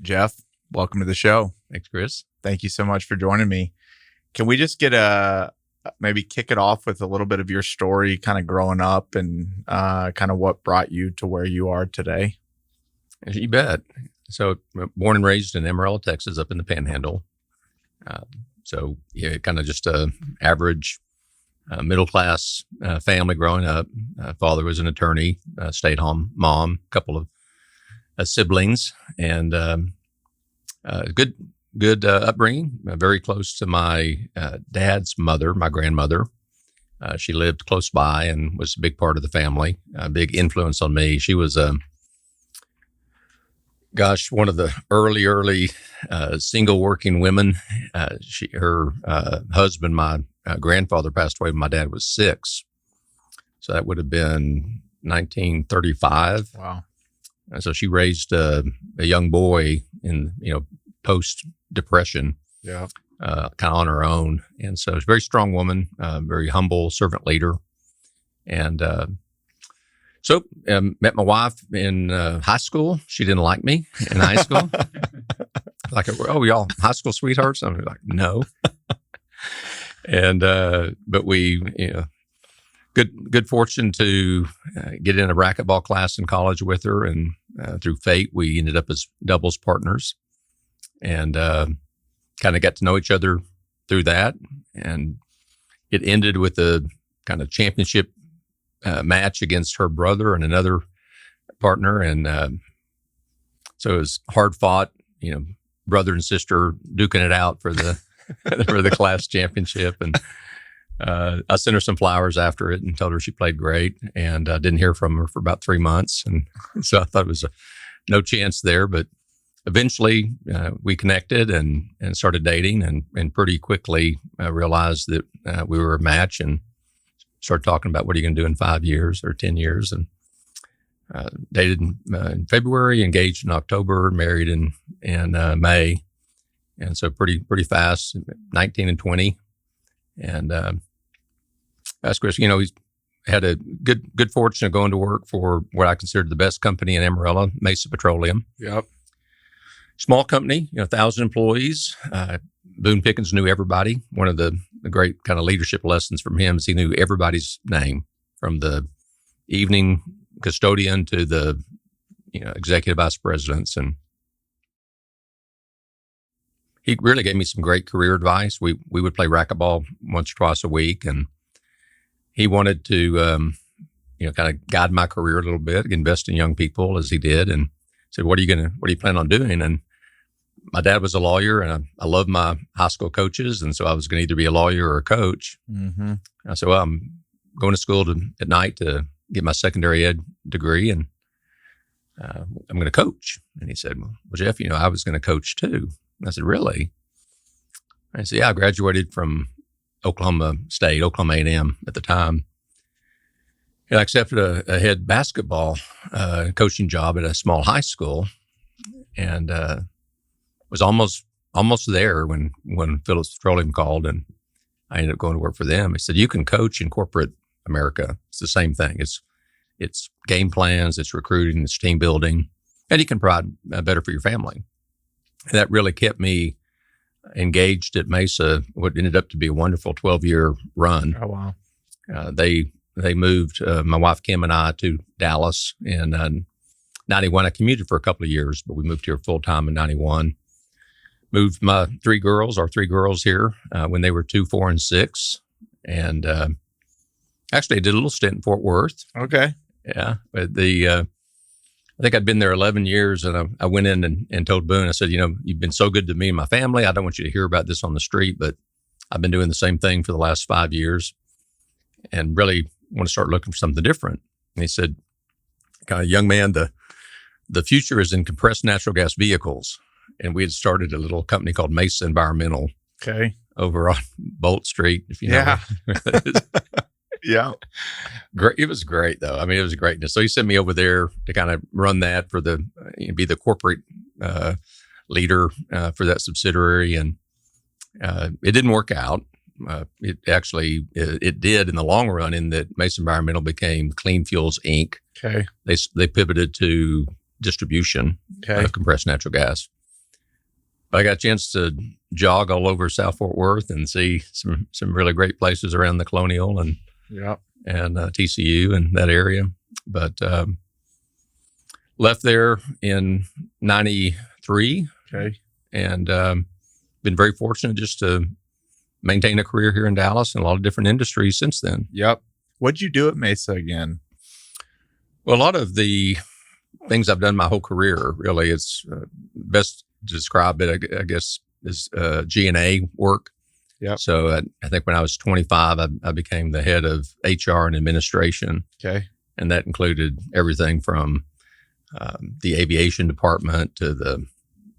Jeff, welcome to the show. Thanks, Chris. Thank you so much for joining me. Can we just get maybe kick it off with a little bit of your story, kind of growing up and kind of what brought you to where you are today? You bet. So born and raised in Amarillo, Texas, up in the Panhandle. Kind of just a average middle-class family growing up. Father was an attorney, stay-at-home mom, a couple of siblings, and good upbringing. Very close to my dad's mother, my grandmother. She lived close by and was a big part of the family. A big influence on me. She was one of the early single working women. Her husband, my grandfather, passed away when my dad was 6. So that would have been 1935. Wow. And so she raised a young boy in, post-depression, kind of on her own. And so she's a very strong woman, very humble servant leader. And met my wife in high school. She didn't like me in high school. Y'all high school sweethearts? I'm like, no. And, but we, good fortune to get in a racquetball class in college with her. And through fate, we ended up as doubles partners and kind of got to know each other through that. And it ended with a kind of championship match against her brother and another partner. And so it was hard fought, brother and sister duking it out for the for the class championship. And I sent her some flowers after it and told her she played great, and didn't hear from her for about 3 months. And so I thought it was no chance there, but eventually we connected and started dating, and pretty quickly realized that we were a match, and started talking about what are you going to do in 5 years or 10 years. And dated in February, engaged in October, married in May. And so pretty fast, 19 and 20. And that's Chris, he's had a good fortune of going to work for what I considered the best company in Amarillo, Mesa Petroleum. Yep. Small company, 1,000 employees. Boone Pickens knew everybody. One of the great kind of leadership lessons from him is he knew everybody's name, from the evening custodian to the executive vice presidents. And he really gave me some great career advice. We would play racquetball once or twice a week, and he wanted to kind of guide my career a little bit, invest in young people as he did, and said, what do you plan on doing? And my dad was a lawyer, and I loved my high school coaches, and so I was going to either be a lawyer or a coach. Mm-hmm. I said, well, I'm going to school at night to get my secondary ed degree, and I'm going to coach. And he said, well, Jeff, I was going to coach too. And I said, really? I said, yeah, I graduated from Oklahoma State, Oklahoma A&M at the time. And I accepted a head basketball coaching job at a small high school, and was almost there when Phillips Petroleum called, and I ended up going to work for them. He said, you can coach in corporate America. It's the same thing. It's game plans, it's recruiting, it's team building, and you can provide better for your family. And that really kept me engaged at Mesa, what ended up to be a wonderful 12-year run. Oh, wow. They moved, my wife Kim and I, to Dallas in 91. I commuted for a couple of years, but we moved here full-time in 91. Moved our three girls here when they were 2, 4, and 6. And actually, I did a little stint in Fort Worth. Okay. Yeah. But I think I'd been there 11 years, and I went in and told Boone, I said, you've been so good to me and my family. I don't want you to hear about this on the street, but I've been doing the same thing for the last 5 years and really want to start looking for something different. And he said, kind of, young man, the future is in compressed natural gas vehicles. And we had started a little company called Mesa Environmental. Okay. Over on Bolt Street, if you know. Yeah. Yeah. Great. It was great though. I mean, it was greatness. So he sent me over there to kind of run that for be the corporate leader for that subsidiary. And it didn't work out. It did in the long run, in that Mesa Environmental became Clean Fuels Inc. Okay. They pivoted to distribution of compressed natural gas. But I got a chance to jog all over South Fort Worth and see some really great places around the Colonial and TCU and that area. But left there in 93. Okay. And been very fortunate just to maintain a career here in Dallas in a lot of different industries since then. Yep. What'd you do at Mesa again? Well, a lot of the things I've done my whole career, really, it's best to describe it, I guess, as G&A work. Yeah. So I think when I was 25, I became the head of HR and administration. Okay. And that included everything from the aviation department to the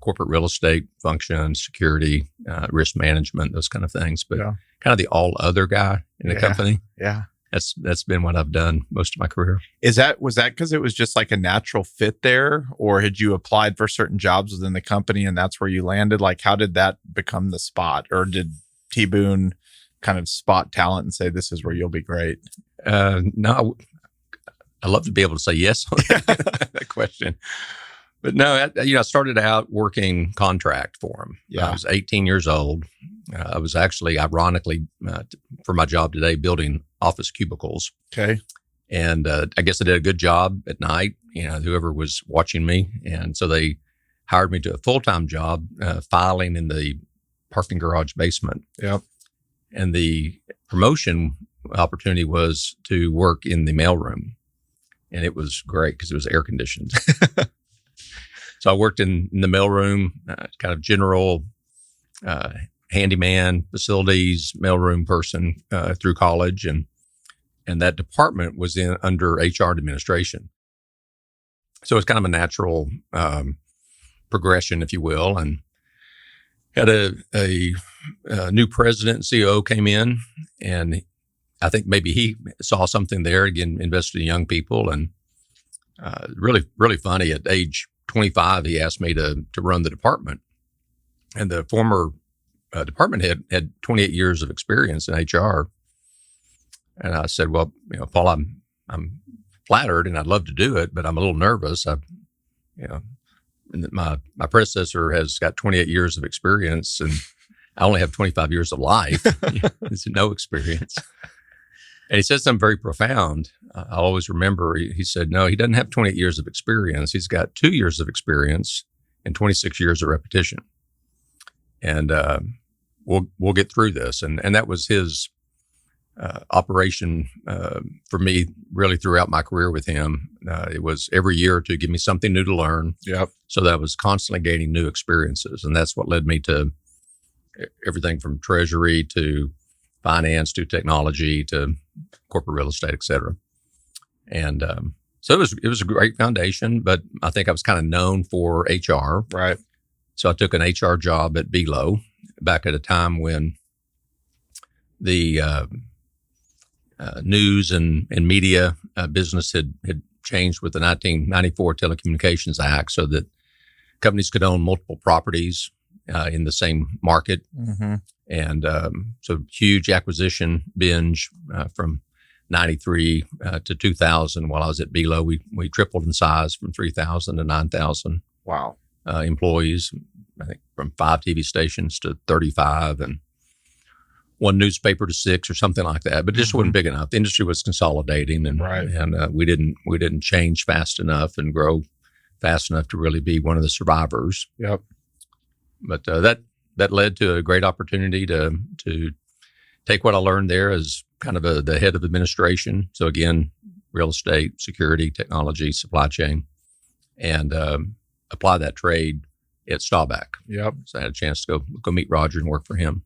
corporate real estate function, security, risk management, those kind of things. But kind of the all other guy in the company. Yeah. That's been what I've done most of my career. Was that because it was just like a natural fit there, or had you applied for certain jobs within the company and that's where you landed? Like, how did that become the spot, or did T. Boone kind of spot talent and say, this is where you'll be great? No, I love to be able to say yes on that question. But no, I started out working contract for him. Yeah. I was 18 years old. I was actually, ironically, for my job today, building office cubicles. Okay. And I guess I did a good job at night, whoever was watching me. And so they hired me to a full-time job, filing in the parking garage basement. Yep. And the promotion opportunity was to work in the mailroom. And it was great because it was air conditioned. So I worked in the mailroom, kind of general handyman, facilities, mailroom person through college. And that department was under HR administration. So it's kind of a natural progression, if you will. And had a new president and COO came in, and I think maybe he saw something there, again, invested in young people. And really, really funny, at age 25, he asked me to run the department. And the former department head had 28 years of experience in HR. And I said, well, Paul, I'm flattered and I'd love to do it, but I'm a little nervous. My predecessor has got 28 years of experience and I only have 25 years of life. It's no experience. And he said something very profound. I always remember, he said, no, he doesn't have 28 years of experience. He's got 2 years of experience and 26 years of repetition. And we'll get through this. And that was his operation for me really throughout my career with him. It was every year to give me something new to learn. Yep. So that I was constantly gaining new experiences. And that's what led me to everything from treasury to finance to technology to corporate real estate, et cetera. And so it was a great foundation, but I think I was kind of known for HR. Right. So I took an HR job at Belo back at a time when the news and media business had changed with the 1994 Telecommunications Act, so that companies could own multiple properties in the same market. Mm-hmm. And so huge acquisition binge from 93 to 2000. While I was at Belo, we tripled in size from 3,000 to 9,000. Wow. Employees, I think from 5 TV stations to 35 and 1 newspaper to 6 or something like that. But it just wasn't big enough. The industry was consolidating, and we didn't change fast enough and grow fast enough to really be one of the survivors. Yep. But that led to a great opportunity to take what I learned there as kind of the head of administration. So again, real estate, security, technology, supply chain, and apply that trade at Staubach. Yep. So I had a chance to go meet Roger and work for him.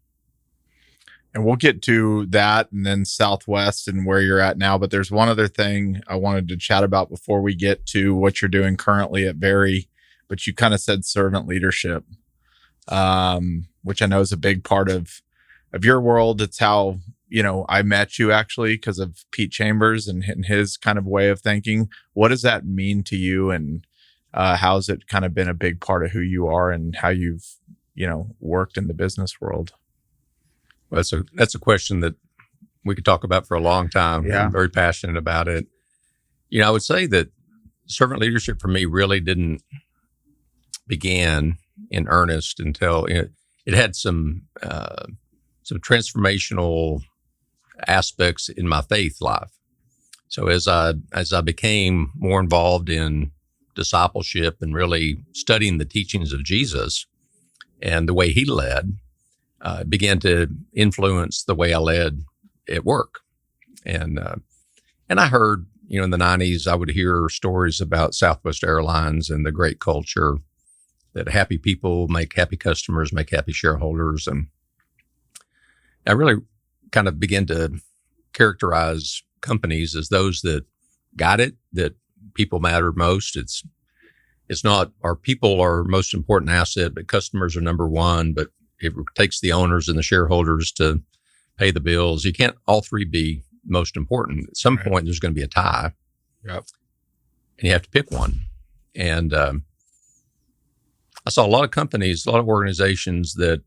And we'll get to that and then Southwest and where you're at now. But there's one other thing I wanted to chat about before we get to what you're doing currently at Vari. But you kind of said servant leadership, which I know is a big part of your world. It's how, I met you actually because of Pete Chambers and his kind of way of thinking. What does that mean to you, and how's it kind of been a big part of who you are and how you've, worked in the business world? Well, that's a question that we could talk about for a long time. Yeah. I'm very passionate about it. I would say that servant leadership for me really didn't begin in earnest until it had some transformational aspects in my faith life. So as I became more involved in discipleship and really studying the teachings of Jesus and the way he led, it began to influence the way I led at work. And I heard, in the 90s, I would hear stories about Southwest Airlines and the great culture that happy people make happy customers, make happy shareholders. And I really kind of began to characterize companies as those that got it, that people matter most. It's not our people are our most important asset, but customers are number one, but it takes the owners and the shareholders to pay the bills. You can't all three be most important. At some point, there's going to be a tie. Yep. And you have to pick one. And I saw a lot of companies, a lot of organizations that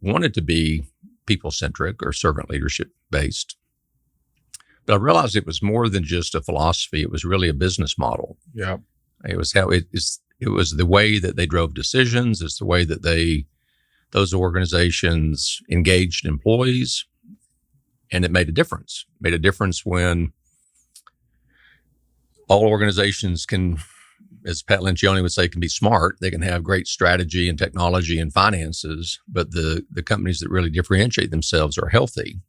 wanted to be people-centric or servant leadership based. But I realized it was more than just a philosophy. It was really a business model. Yeah. It was how it was the way that they drove decisions. It's the way that those organizations engaged employees. And it made a difference. It made a difference when all organizations can, as Pat Lencioni would say, can be smart. They can have great strategy and technology and finances, but the companies that really differentiate themselves are healthy.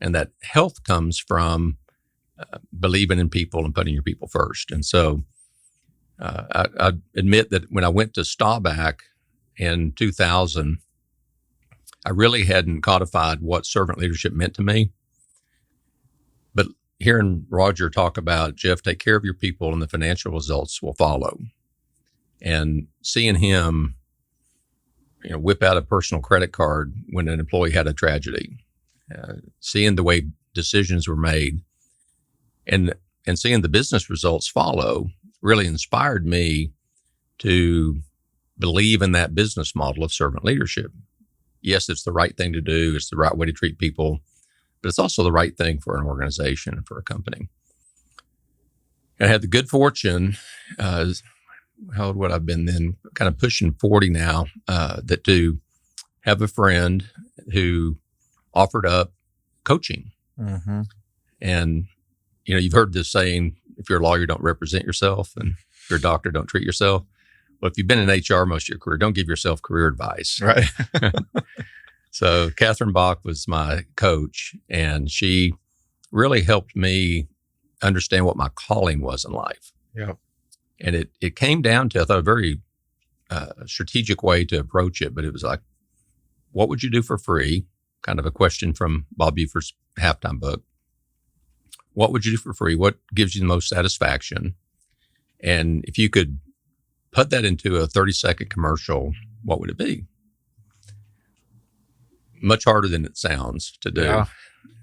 And that health comes from believing in people and putting your people first. And so I admit that when I went to Staubach in 2000, I really hadn't codified what servant leadership meant to me. But hearing Roger talk about, Jeff, take care of your people and the financial results will follow. And seeing him, whip out a personal credit card when an employee had a tragedy, seeing the way decisions were made and seeing the business results follow really inspired me to believe in that business model of servant leadership. Yes, it's the right thing to do. It's the right way to treat people, but it's also the right thing for an organization and for a company. I had the good fortune, how old would I have been then? Kind of pushing 40 now, that to have a friend who offered up coaching. Mm-hmm. And, you've heard this saying, if you're a lawyer, don't represent yourself. And if you're a doctor, don't treat yourself. Well, if you've been in HR most of your career, don't give yourself career advice. Right. So Catherine Bach was my coach, and she really helped me understand what my calling was in life. Yeah. And it came down to, I thought, a very strategic way to approach it, but it was like, what would you do for free? Kind of a question from Bob Buford's Halftime book. What would you do for free? What gives you the most satisfaction? And if you could put that into a 30-second commercial, what would it be? Much harder than it sounds to do. Yeah.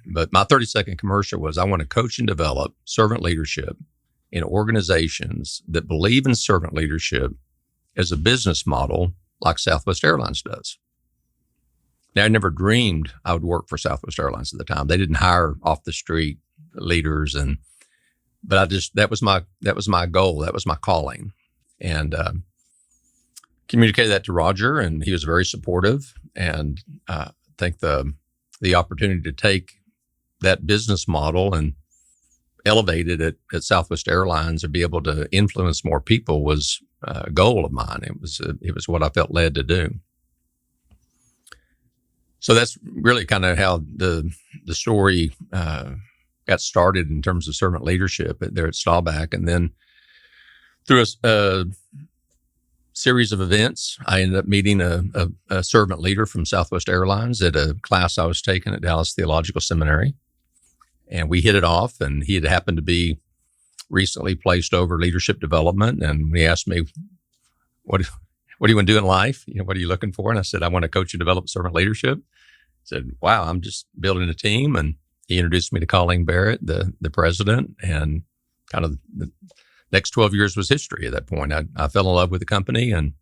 But my 30-second commercial was, I want to coach and develop servant leadership in organizations that believe in servant leadership as a business model like Southwest Airlines does. Now, I never dreamed I would work for Southwest Airlines at the time. They didn't hire off the street leaders, but that was my goal. That was my calling. And communicated that to Roger, and he was very supportive. And I think the opportunity to take that business model and elevate it at Southwest Airlines or be able to influence more people was a goal of mine. It was what I felt led to do. So that's really kind of how the story got started in terms of servant leadership there at Staubach. And then through a series of events, I ended up meeting a servant leader from Southwest Airlines at a class I was taking at Dallas Theological Seminary. And we hit it off, and he had happened to be recently placed over leadership development. And he asked me, what do you want to do in life? What are you looking for? And I said, I want to coach and develop servant leadership. He said, wow, I'm just building a team. And he introduced me to Colleen Barrett, the president, and kind of the next 12 years was history at that point. I fell in love with the company and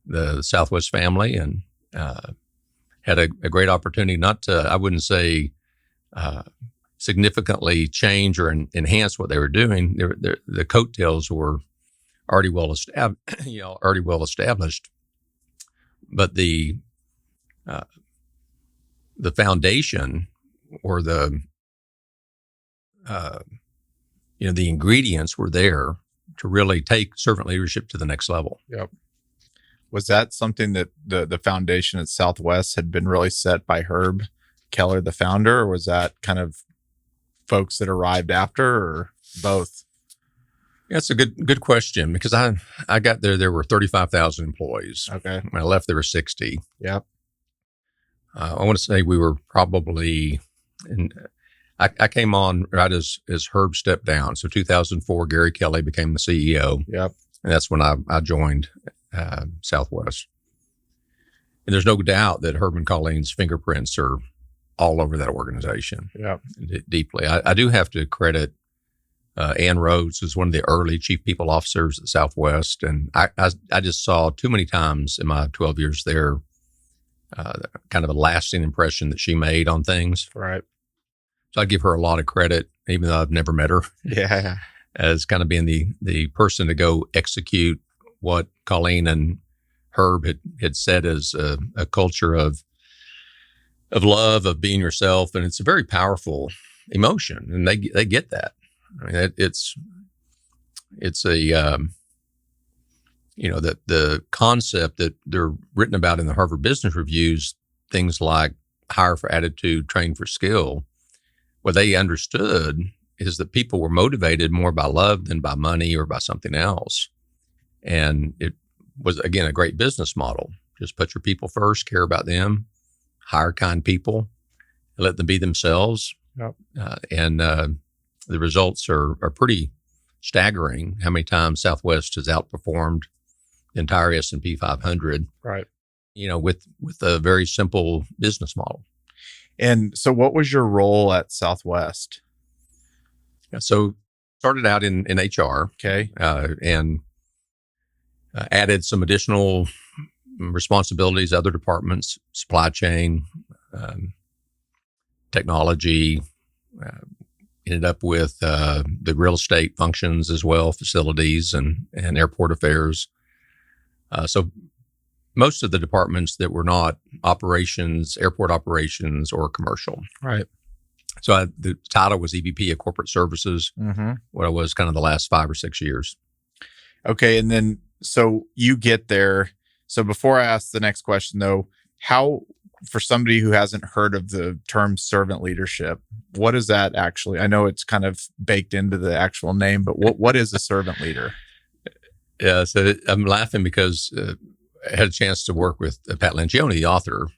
the Southwest family, and had a great opportunity not to, I wouldn't say, significantly change or enhance what they were doing. The coattails were already well established, but the foundation or the the ingredients were there to really take servant leadership to the next level. Yep. Was that something that the foundation at Southwest had been really set by Herb Keller, the founder, or was that kind of folks that arrived after, or both? That's a good question, because I got there were 35,000 employees. Okay. When I left, there were 60. Yep. I want to say we were probably, I came on right as Herb stepped down. So 2004, Gary Kelly became the CEO. Yep. And that's when I joined Southwest. And there's no doubt that Herb and Colleen's fingerprints are all over that organization. Yep. Deeply. I do have to credit Ann Rhodes, who's one of the early chief people officers at Southwest. And I just saw too many times in my 12 years there, kind of a lasting impression that she made on things. Right. So I give her a lot of credit, even though I've never met her. Yeah. As kind of being the person to go execute what Colleen and Herb had said as a culture of love, of being yourself. And it's a very powerful emotion, and they get that. I mean, it's a, the concept that they're written about in the Harvard Business Reviews, things like hire for attitude, train for skill. What they understood is that people were motivated more by love than by money or by something else. And it was, again, a great business model. Just put your people first, care about them, hire kind people, let them be themselves. Yep. And the results are pretty staggering. How many times Southwest has outperformed the entire S&P 500, right? With a very simple business model. And so what was your role at Southwest? So started out in HR. Okay. And added some additional responsibilities, other departments, supply chain, technology, ended up with the real estate functions as well, facilities and airport affairs. So most of the departments that were not operations, airport operations, or commercial. Right. So the title was EVP of Corporate Services, what I was kind of the last 5 or 6 years. Okay. And then, so you get there. So before I ask the next question though, how, for somebody who hasn't heard of the term servant leadership, what is that actually? I know it's kind of baked into the actual name, but what is a servant leader? Yeah. So I'm laughing because I had a chance to work with Pat Lencioni, the author.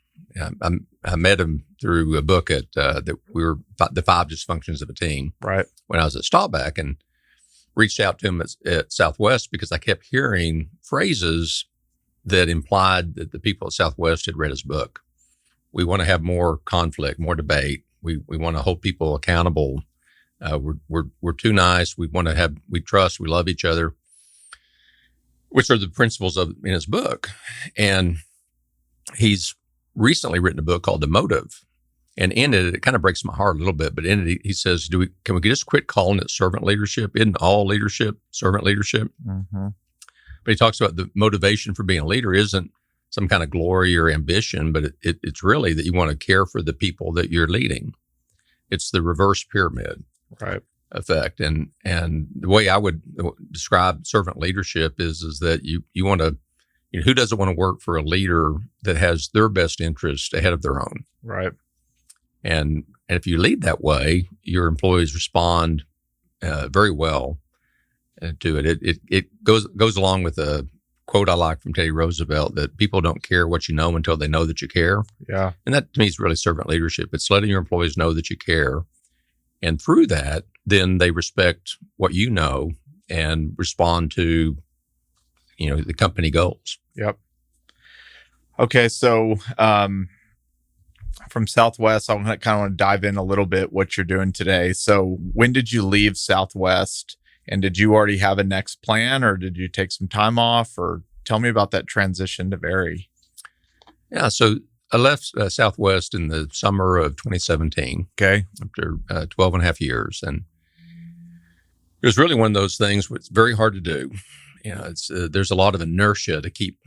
I met him through a book that we were the 5 Dysfunctions of a Team. Right. When I was at Staubach, and reached out to him at Southwest because I kept hearing phrases that implied that the people at Southwest had read his book. We want to have more conflict, more debate. We want to hold people accountable. We're too nice. We trust, we love each other, which are the principles in his book. And he's recently written a book called The Motive. And in it kind of breaks my heart a little bit, but in it, he says, can we just quit calling it servant leadership? Isn't all leadership servant leadership? Mm-hmm. But he talks about the motivation for being a leader isn't some kind of glory or ambition, but it's really that you want to care for the people that you're leading. It's the reverse pyramid effect. And the way I would describe servant leadership is that you want to, who doesn't want to work for a leader that has their best interest ahead of their own? Right. And if you lead that way, your employees respond very well to it. It goes along with a quote I like from Teddy Roosevelt that people don't care what you know until they know that you care. Yeah. And that to me is really servant leadership. It's letting your employees know that you care. And through that, then they respect what you know and respond to, the company goals. Yep. Okay. So, from Southwest, I kind of want to dive in a little bit what you're doing today. So when did you leave Southwest, and did you already have a next plan, or did you take some time off, or tell me about that transition to Vari? Yeah. So I left Southwest in the summer of 2017. Okay. After 12 and a half years. And it was really one of those things where it's very hard to do. it's there's a lot of inertia to keep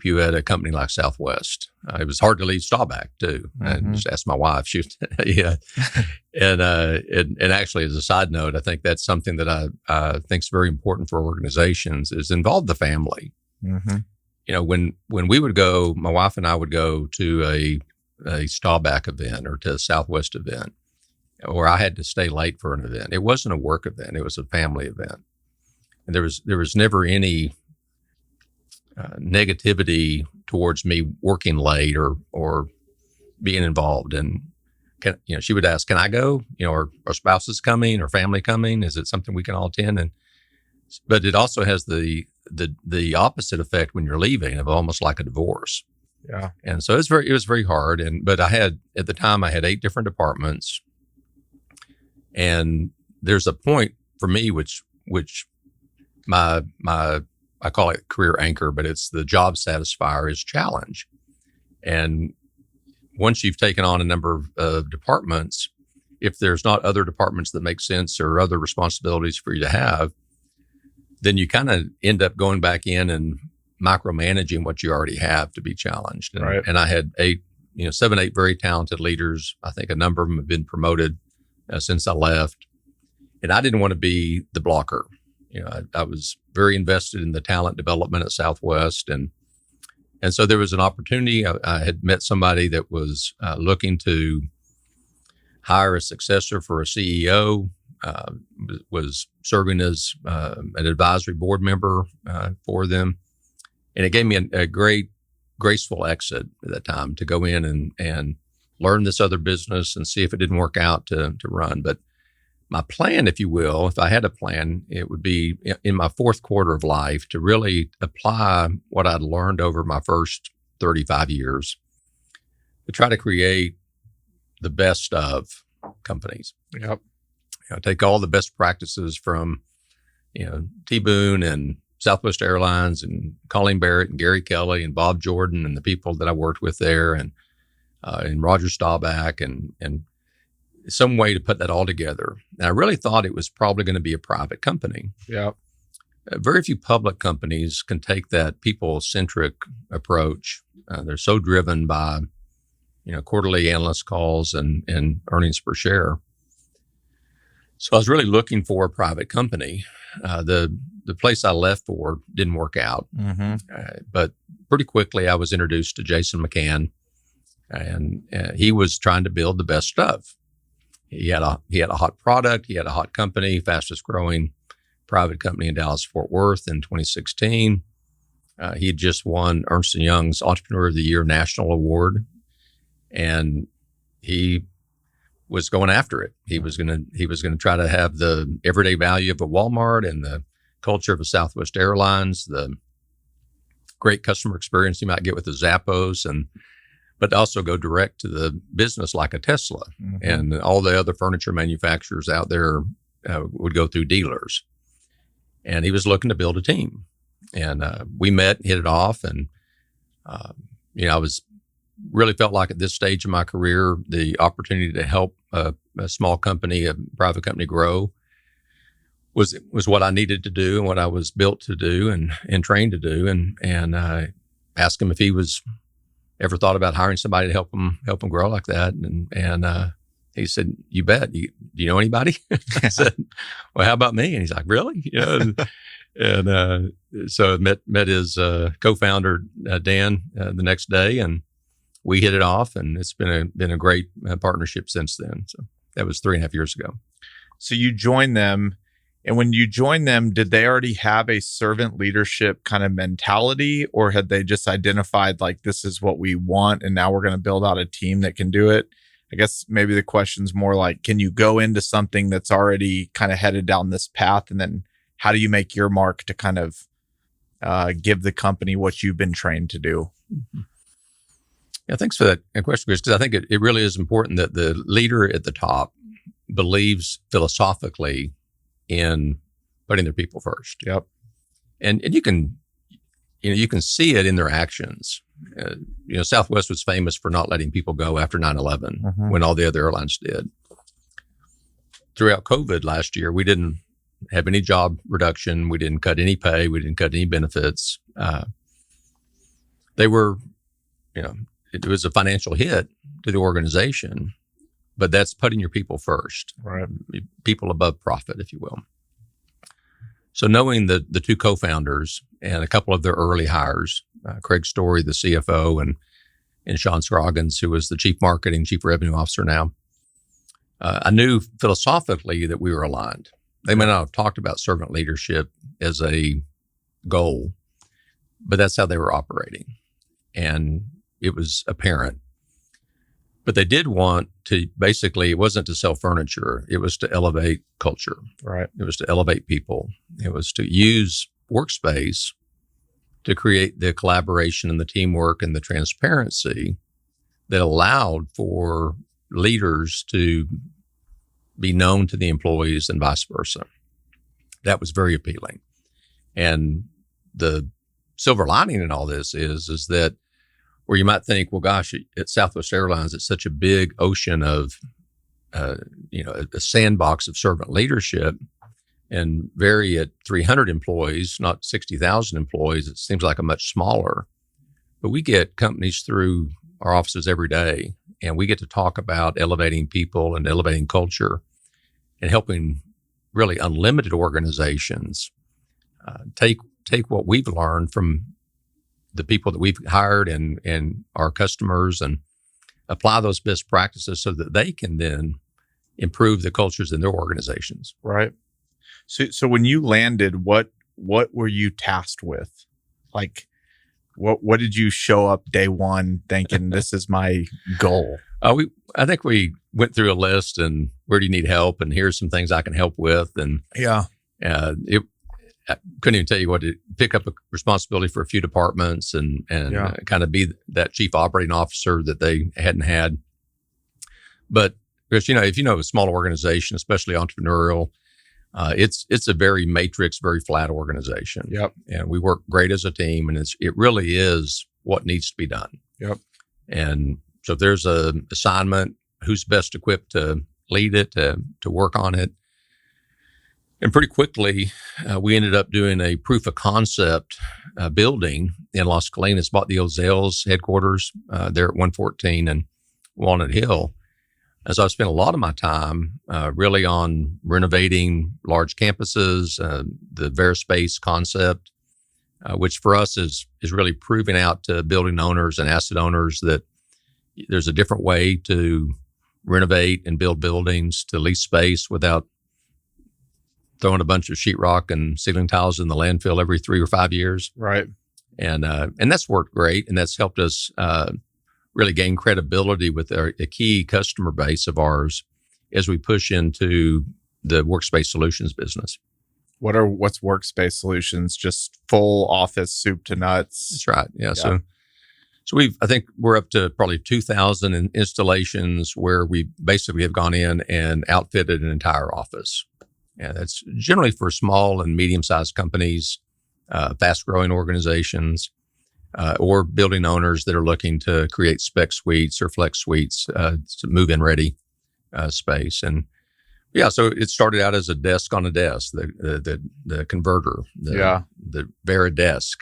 you at a company like Southwest. It was hard to leave Staubach too. I just asked my wife. She was, yeah, and actually, as a side note, I think that's something that I think is very important for organizations is involve the family. When we would go, my wife and I would go to a Staubach event or to a Southwest event, or I had to stay late for an event. It wasn't a work event; it was a family event. And there was never any negativity towards me working late or being involved. And she would ask, "Can I go? Are spouses coming or family coming? Is it something we can all attend?" But it also has the opposite effect when you're leaving, of almost like a divorce. Yeah. And so it was very hard. But at the time I had 8 different departments, and there's a point for me which my I call it career anchor, but it's the job satisfier is challenge. And once you've taken on a number of departments, if there's not other departments that make sense or other responsibilities for you to have, then you kind of end up going back in and micromanaging what you already have to be challenged. And I had 7, 8 very talented leaders. I think a number of them have been promoted since I left. And I didn't want to be the blocker. I was very invested in the talent development at Southwest. And so there was an opportunity. I had met somebody that was looking to hire a successor for a CEO, was serving as an advisory board member for them. And it gave me a great, graceful exit at that time to go in and learn this other business and see if it didn't work out to run. But my plan, if you will, if I had a plan, it would be in my 4th quarter of life to really apply what I'd learned over my first 35 years to try to create the best of companies. Yep. Take all the best practices from, T. Boone and Southwest Airlines and Colleen Barrett and Gary Kelly and Bob Jordan and the people that I worked with there and Roger Staubach and some way to put that all together. And I really thought it was probably going to be a private company. Yeah. Very few public companies can take that people-centric approach. They're so driven by, quarterly analyst calls and earnings per share. So I was really looking for a private company. The place I left for didn't work out. But pretty quickly I was introduced to Jason McCann, and he was trying to build the best stuff. He had a hot product. He had a hot company, fastest growing private company in Dallas-Fort Worth in 2016. He had just won Ernst & Young's Entrepreneur of the Year National Award, and he was going after it. He was going to try to have the everyday value of a Walmart and the culture of a Southwest Airlines, the great customer experience you might get with the Zappos, but also go direct to the business like a Tesla. And all the other furniture manufacturers out there would go through dealers. And he was looking to build a team. And we met, hit it off. And, I really felt like at this stage of my career, the opportunity to help a small company, a private company grow was what I needed to do and what I was built to do and trained to do. And I asked him if he was ever thought about hiring somebody to help him grow like that. And he said, "You bet. Do you know anybody?" I said, "Well, how about me?" And he's like, "Really?" So met his co-founder, Dan, the next day, and we hit it off, and it's been a great partnership since then. So that was 3.5 years ago. So you joined them. And when you joined them, did they already have a servant leadership kind of mentality, or had they just identified like, this is what we want, and now we're going to build out a team that can do it? I guess maybe the question's more like, can you go into something that's already kind of headed down this path? And then how do you make your mark to kind of give the company what you've been trained to do? Yeah, thanks for that question, Chris, because I think it really is important that the leader at the top believes philosophically in putting their people first. Yep. And you can see it in their actions. Southwest was famous for not letting people go after 9/11 when all the other airlines did. Throughout COVID last year, we didn't have any job reduction. We didn't cut any pay. We didn't cut any benefits. They were, it was a financial hit to the organization, but that's putting your people first, right? People above profit, if you will. So knowing the two co-founders and a couple of their early hires, Craig Story, the CFO, and Sean Scroggins, who was the chief revenue officer now, I knew philosophically that we were aligned. They may not have talked about servant leadership as a goal, but that's how they were operating. And it was apparent. But they did want to, basically, it wasn't to sell furniture. It was to elevate culture. Right. It was to elevate people. It was to use Workspace to create the collaboration and the teamwork and the transparency that allowed for leaders to be known to the employees and vice versa. That was very appealing. And the silver lining in all this is that where you might think, well, gosh, at Southwest Airlines, it's such a big ocean of, a sandbox of servant leadership, and Vari at 300 employees, not 60,000 employees, it seems like a much smaller. But we get companies through our offices every day, and we get to talk about elevating people and elevating culture and helping really unlimited organizations take what we've learned from the people that we've hired and our customers and apply those best practices so that they can then improve the cultures in their organizations. Right. So when you landed, what were you tasked with? Like, what did you show up day one thinking this is my goal? I think we went through a list and where do you need help and here's some things I can help with. And I couldn't even tell you what to pick up a responsibility for a few departments and kind of be that chief operating officer that they hadn't had. But because, if you know a small organization, especially entrepreneurial, it's a very matrix, very flat organization. Yep. And we work great as a team, and it really is what needs to be done. Yep. And so if there's a assignment, who's best equipped to lead it, to work on it. And pretty quickly, we ended up doing a proof of concept building in Las Colinas, bought the old Zales headquarters there at 114 and Walnut Hill. As I spent a lot of my time really on renovating large campuses, the VariSpace concept, which for us is really proving out to building owners and asset owners that there's a different way to renovate and build buildings, to lease space without throwing a bunch of sheetrock and ceiling tiles in the landfill every 3 or 5 years. Right. And that's worked great. And that's helped us really gain credibility with a key customer base of ours as we push into the Workspace Solutions business. What's Workspace Solutions? Just full office soup to nuts. That's right. Yeah. So I think we're up to probably 2,000 installations where we basically have gone in and outfitted an entire office. And that's generally for small and medium-sized companies, fast-growing organizations, or building owners that are looking to create spec suites or flex suites, to move-in ready space. And so it started out as a desk on a desk, the converter, the VariDesk,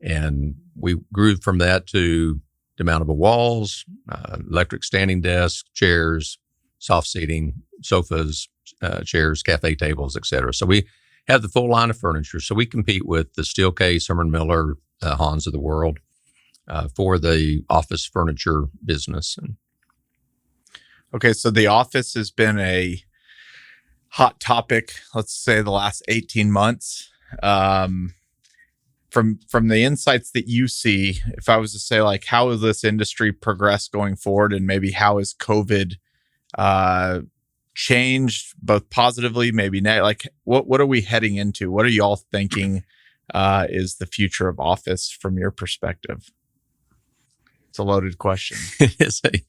and we grew from that to demountable walls, electric standing desks, chairs, soft seating, sofas, chairs, cafe tables, et cetera. So we have the full line of furniture. So we compete with the Steelcase, Herman Miller, Hans of the world for the office furniture business. Okay, so the office has been a hot topic, let's say the last 18 months. From the insights that you see, if I was to say, like, how will this industry progress going forward, and maybe how has COVID changed both positively, maybe like what are we heading into? What are y'all thinking is the future of office from your perspective? It's a loaded question. I think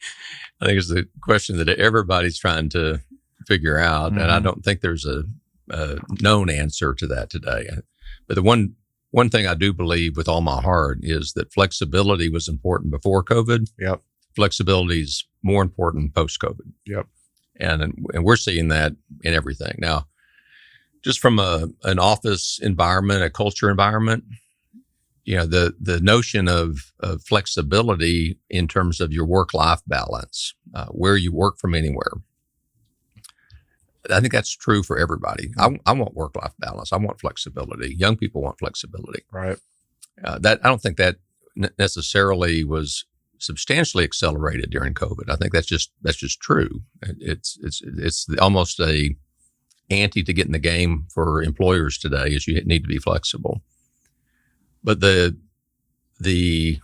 it's a question that everybody's trying to figure out, and I don't think there's a known answer to that today. But the one thing I do believe with all my heart is that flexibility was important before COVID. Yep. Flexibility is more important post-COVID. Yep. And we're seeing that in everything. Now, Just from an office environment, a culture environment, the notion of flexibility in terms of your work-life balance, where you work from anywhere. I think that's true for everybody. I want work-life balance. I want flexibility. Young people want flexibility. Right. That I don't think that necessarily was substantially accelerated during COVID. I think that's just true. It's almost a ante to get in the game for employers today is you need to be flexible. But the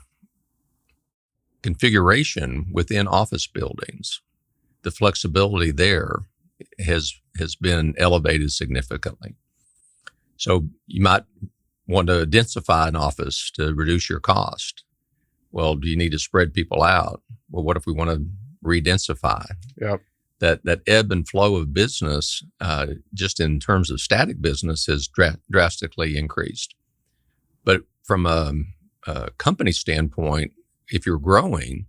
configuration within office buildings, the flexibility there has been elevated significantly. So you might want to densify an office to reduce your cost. Well, do you need to spread people out? Well, what if we want to re-densify? Yep. That ebb and flow of business, just in terms of static business, has drastically increased. But from a company standpoint, if you're growing,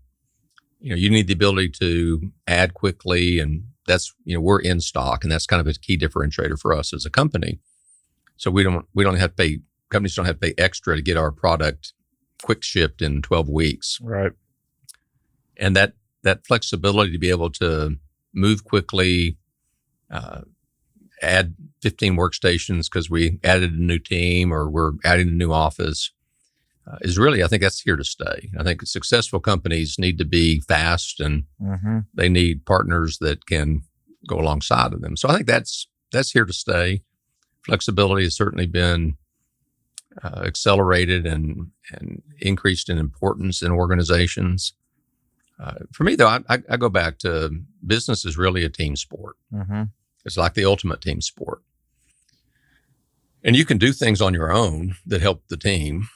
you need the ability to add quickly, and that's we're in stock, and that's kind of a key differentiator for us as a company. So we don't have to pay, companies don't have to pay extra to get our product quick shipped in 12 weeks. Right. And that flexibility to be able to move quickly, add 15 workstations because we added a new team or we're adding a new office, is really, I think that's here to stay. I think successful companies need to be fast, and they need partners that can go alongside of them. So I think that's here to stay. Flexibility has certainly been accelerated and increased in importance in organizations. For me, though, I go back to business is really a team sport. It's like the ultimate team sport. And you can do things on your own that help the team,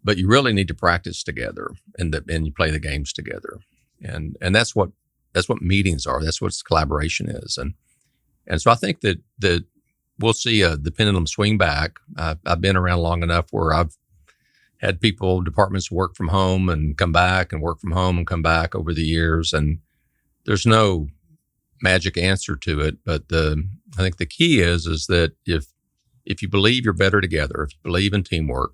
but you really need to practice together and you play the games together. And that's what meetings are. That's what collaboration is. And so I think that we'll see the pendulum swing back. I've been around long enough where I've had departments work from home and come back and work from home and come back over the years. And there's no magic answer to it. But I think the key is that if you believe you're better together, if you believe in teamwork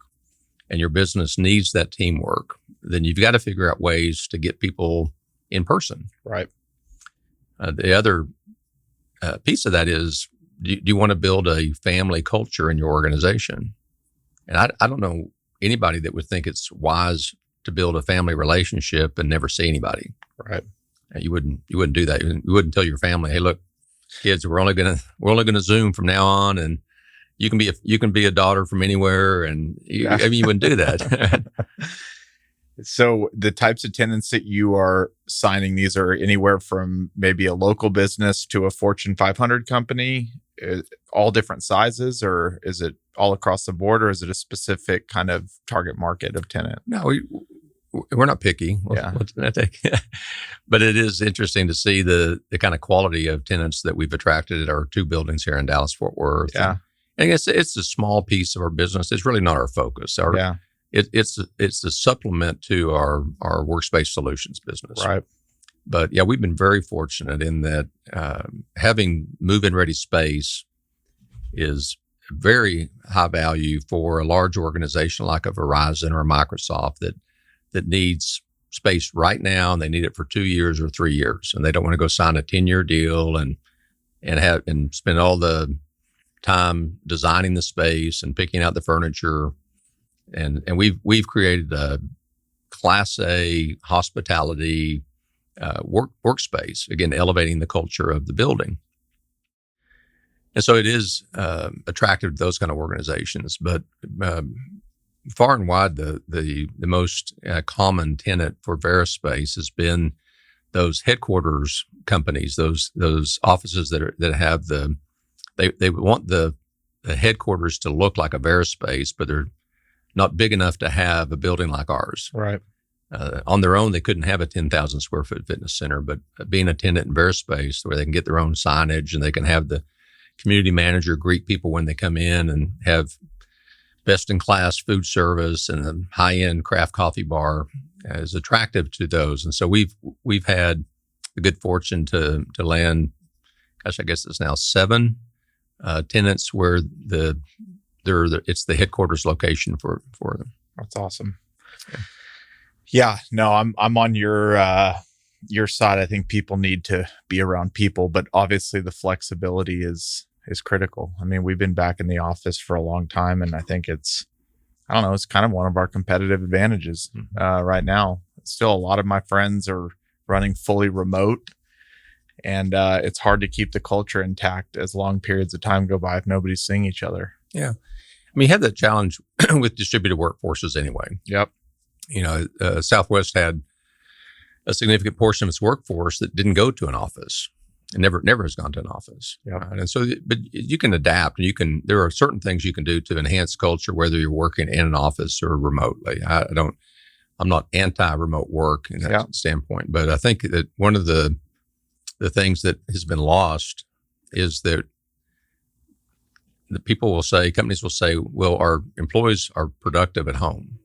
and your business needs that teamwork, then you've got to figure out ways to get people in person. Right. The other piece of that is, do you want to build a family culture in your organization? And I don't know anybody that would think it's wise to build a family relationship and never see anybody. Right. You wouldn't do that. You wouldn't tell your family, "Hey, look, kids, we're only gonna Zoom from now on, and you can be a daughter from anywhere." And you wouldn't do that. So the types of tenants that you are signing, these are anywhere from maybe a local business to a Fortune 500 company, all different sizes, or is it all across the board, or is it a specific kind of target market of tenant? No, we're not picky. But it is interesting to see the kind of quality of tenants that we've attracted at our two buildings here in Dallas, Fort Worth. Yeah. And it's a small piece of our business. It's really not our focus. It's a supplement to our Workspace solutions business. Right. But yeah, we've been very fortunate in that having move-in ready space is very high value for a large organization like a Verizon or a Microsoft that needs space right now, and they need it for 2 years or 3 years, and they don't want to go sign a 10-year deal and spend all the time designing the space and picking out the furniture. And we've created a Class A hospitality workspace, again, elevating the culture of the building. And so it is attractive to those kind of organizations. But far and wide, the most common tenant for VariSpace has been those headquarters companies, those offices that have they want the headquarters to look like a VariSpace, but they're not big enough to have a building like ours. Right. On their own, they couldn't have a 10,000 square foot fitness center, but being a tenant in VariSpace where they can get their own signage and they can have the community manager greet people when they come in and have best-in-class food service and a high-end craft coffee bar is attractive to those. And so we've had the good fortune to land, gosh, I guess it's now 7 tenants where it's the headquarters location for them. That's awesome. Yeah, no, I'm on your side. I think people need to be around people, but obviously the flexibility is critical. I mean, we've been back in the office for a long time, and I think it's kind of one of our competitive advantages right now. Still, a lot of my friends are running fully remote, and it's hard to keep the culture intact as long periods of time go by if nobody's seeing each other. Yeah. I mean, you have that challenge with distributed workforces anyway. Yep. Southwest had a significant portion of its workforce that didn't go to an office. It never has gone to an office. Yep. And so, but you can adapt, and there are certain things you can do to enhance culture, whether you're working in an office or remotely. I'm not anti-remote work in that standpoint, but I think that one of the things that has been lost is that the companies will say, well, our employees are productive at home.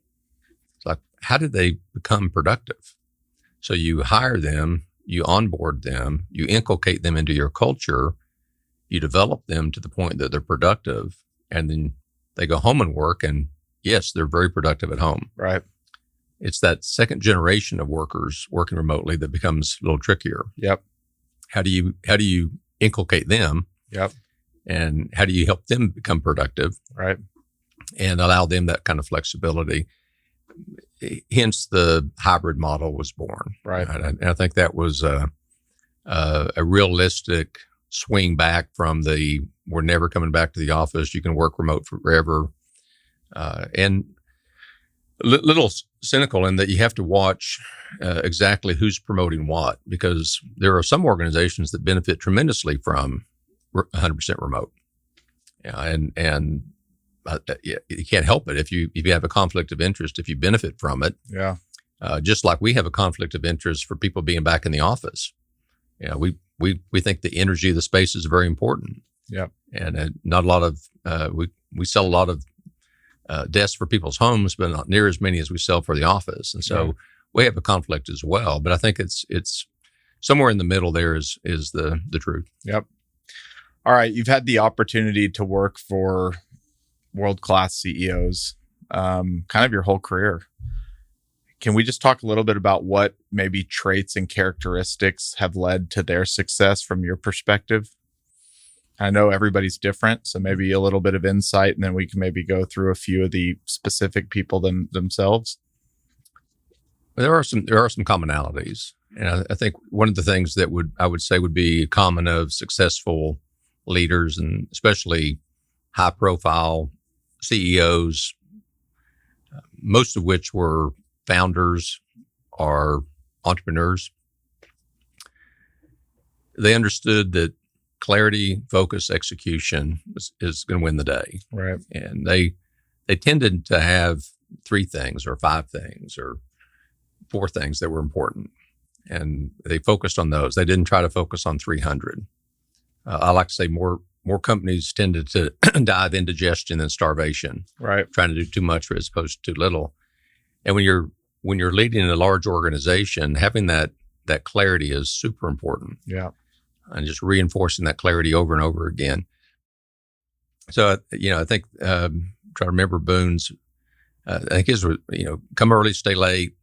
It's like, how did they become productive? So you hire them, you onboard them, you inculcate them into your culture, you develop them to the point that they're productive, and then they go home and work, and yes, they're very productive at home. Right. It's that second generation of workers working remotely that becomes a little trickier. Yep. How do you inculcate them? Yep. And how do you help them become productive? Right. And allow them that kind of flexibility. Hence, the hybrid model was born. Right. And I think that was a realistic swing back from we're never coming back to the office. You can work remote forever. And little cynical in that you have to watch exactly who's promoting what, because there are some organizations that benefit tremendously from 100% remote. And you can't help it if you have a conflict of interest, if you benefit from it. Yeah. Just like we have a conflict of interest for people being back in the office. We think the energy of the space is very important. Yeah. And not a lot of we sell a lot of desks for people's homes, but not near as many as we sell for the office. And so we have a conflict as well. But I think it's somewhere in the middle there is the truth. Yep. All right. You've had the opportunity to work for world-class CEOs, kind of your whole career. Can we just talk a little bit about what maybe traits and characteristics have led to their success from your perspective? I know everybody's different, so maybe a little bit of insight, and then we can maybe go through a few of the specific people themselves. There are some commonalities, and I think one of the things that I would say would be common of successful leaders, and especially high-profile CEOs, most of which were founders or entrepreneurs. They understood that clarity, focus, execution is going to win the day. Right. And they tended to have 3 things or 5 things or 4 things that were important. And they focused on those. They didn't try to focus on 300. I like to say more companies tended to dive into indigestion than starvation. Right. Trying to do too much as opposed to too little. And when you're leading a large organization, having that clarity is super important. Yeah. And just reinforcing that clarity over and over again. So, I think, try to remember Boone's, I think his was, come early, stay late,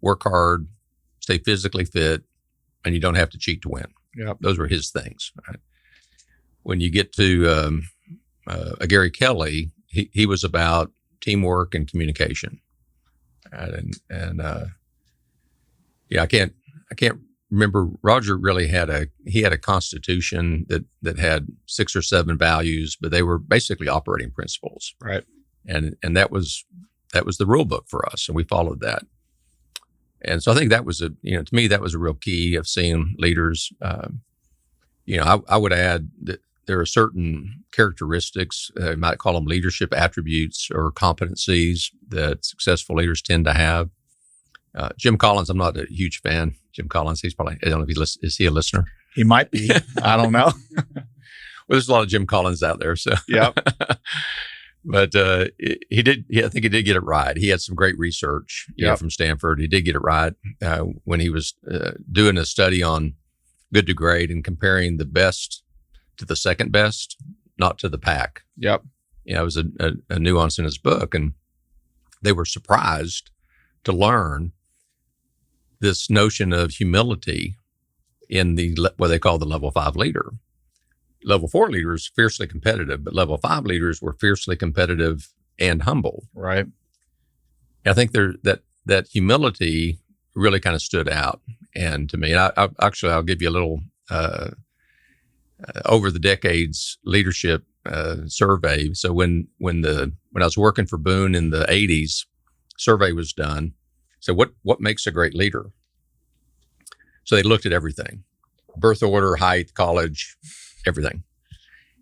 work hard, stay physically fit, and you don't have to cheat to win. Yeah. Those were his things. Right? When you get to Gary Kelly, he was about teamwork and communication. Right? I can't remember. Roger really had a constitution that had 6 or 7 values, but they were basically operating principles. Right. And that was the rule book for us, and we followed that. And so I think that was to me, that was a real key of seeing leaders. I would add that there are certain characteristics, you might call them leadership attributes or competencies that successful leaders tend to have. Jim Collins, I'm not a huge fan. Jim Collins, he's probably, I don't know if is he a listener? He might be. I don't know. Well, there's a lot of Jim Collins out there. So, yeah. But I think he did get it right. He had some great research from Stanford. He did get it right when he was doing a study on good to great and comparing the best to the second best. not to the pack. Yep. It was a nuance in his book, and they were surprised to learn this notion of humility in what they call the level 5 leader. Level 4 leaders, fiercely competitive, but level 5 leaders were fiercely competitive and humble. Right. I think that humility really kind of stood out. And to me, I'll give you a little over the decades leadership survey. So when I was working for Boone in the 80s, survey was done. So what makes a great leader? So they looked at everything: birth order, height, college, everything.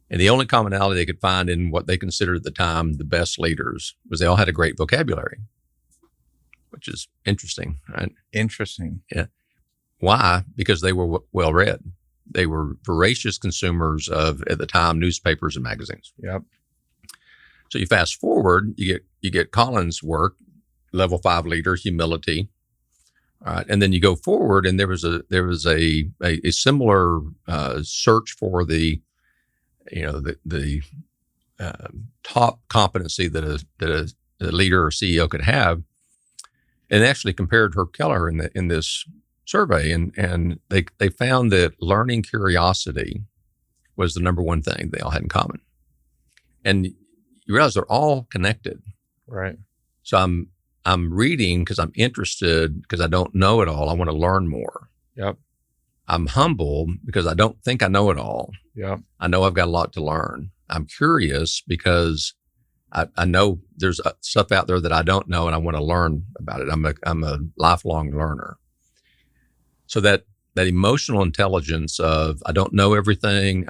And the only commonality they could find in what they considered at the time the best leaders was they all had a great vocabulary, which is interesting, right? Interesting. Yeah. Why? Because they were well read. They were voracious consumers of, at the time, newspapers and magazines. Yep. So you fast forward, you get Collins' work, level 5 leader, humility. All right. And then you go forward, and there was a similar search for the top competency that a leader or CEO could have, and they actually compared Herb Keller in this survey, and they found that learning curiosity was the number one thing they all had in common. And you realize they're all connected. Right. So I'm reading because I'm interested, because I don't know it all. I want to learn more. Yep. I'm humble because I don't think I know it all. Yep. I know I've got a lot to learn. I'm curious because I know there's stuff out there that I don't know, and I want to learn about it. I'm a lifelong learner. So that emotional intelligence of I don't know everything.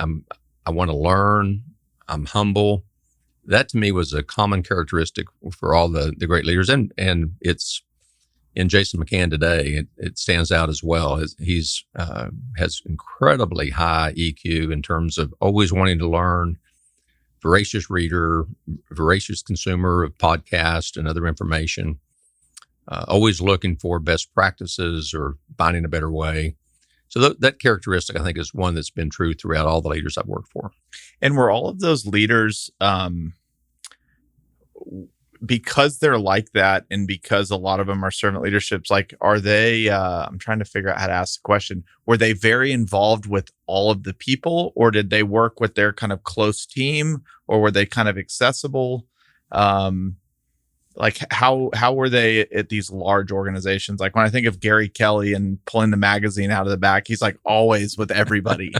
I want to learn. I'm humble. That to me was a common characteristic for all the great leaders, and it's in Jason McCann today. It stands out as well. He's has incredibly high EQ in terms of always wanting to learn. Voracious reader, voracious consumer of podcasts and other information, always looking for best practices or finding a better way. So that characteristic, I think, is one that's been true throughout all the leaders I've worked for. And were all of those leaders, because they're like that, and because a lot of them are servant leaderships, like, are they, I'm trying to figure out how to ask the question, were they very involved with all of the people, or did they work with their kind of close team, or were they kind of accessible? Like how were they at these large organizations? Like when I think of Gary Kelly and pulling the magazine out of the back, he's like always with everybody.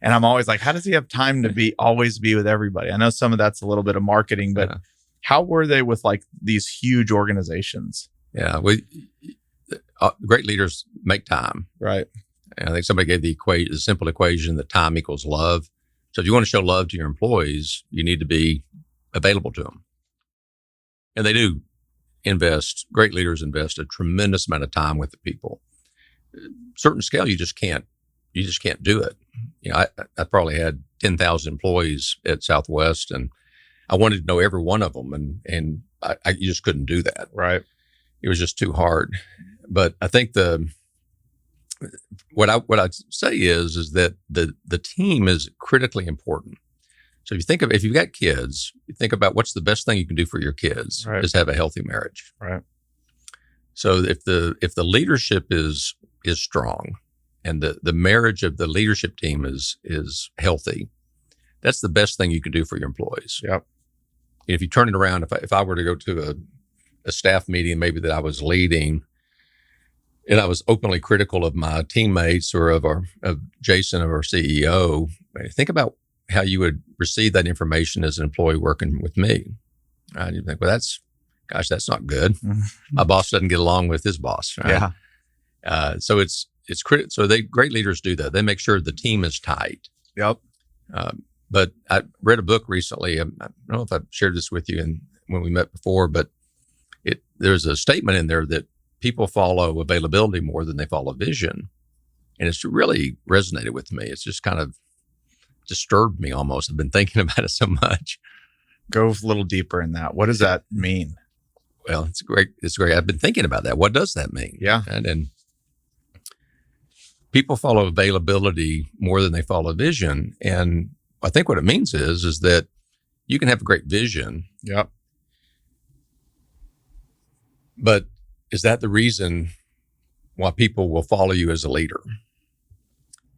And I'm always like, how does he have time to always be with everybody? I know some of that's a little bit of marketing, but how were they with like these huge organizations? Yeah, great leaders make time. Right. And I think somebody gave the simple equation that time equals love. So if you want to show love to your employees, you need to be available to them. And they do great leaders invest a tremendous amount of time with the people. Certain scale, you just can't do it. I probably had 10,000 employees at Southwest, and I wanted to know every one of them, and you just couldn't do that. Right. It was just too hard. But I think what I'd say is that the team is critically important. So if you've got kids, you think about what's the best thing you can do for your kids. Right. Is have a healthy marriage. Right. So if the leadership is strong, and the marriage of the leadership team is healthy, that's the best thing you can do for your employees. Yep. If you turn it around, if I were to go to a staff meeting maybe that I was leading, and I was openly critical of my teammates or of Jason, of our CEO, think about how you would receive that information as an employee working with me. And you think, well, that's not good. Mm-hmm. My boss doesn't get along with his boss. Right? Yeah. So it's critical. So great leaders do that. They make sure the team is tight. Yep. But I read a book recently. I don't know if I've shared this with you when we met before, but there's a statement in there that people follow availability more than they follow vision. And it's really resonated with me. It's just kind of disturbed me almost. I've been thinking about it so much. Go a little deeper in that. What does that mean? Well, it's great. I've been thinking about that. What does that mean? Yeah. And people follow availability more than they follow vision. And I think what it means is that you can have a great vision. Yep. But is that the reason why people will follow you as a leader?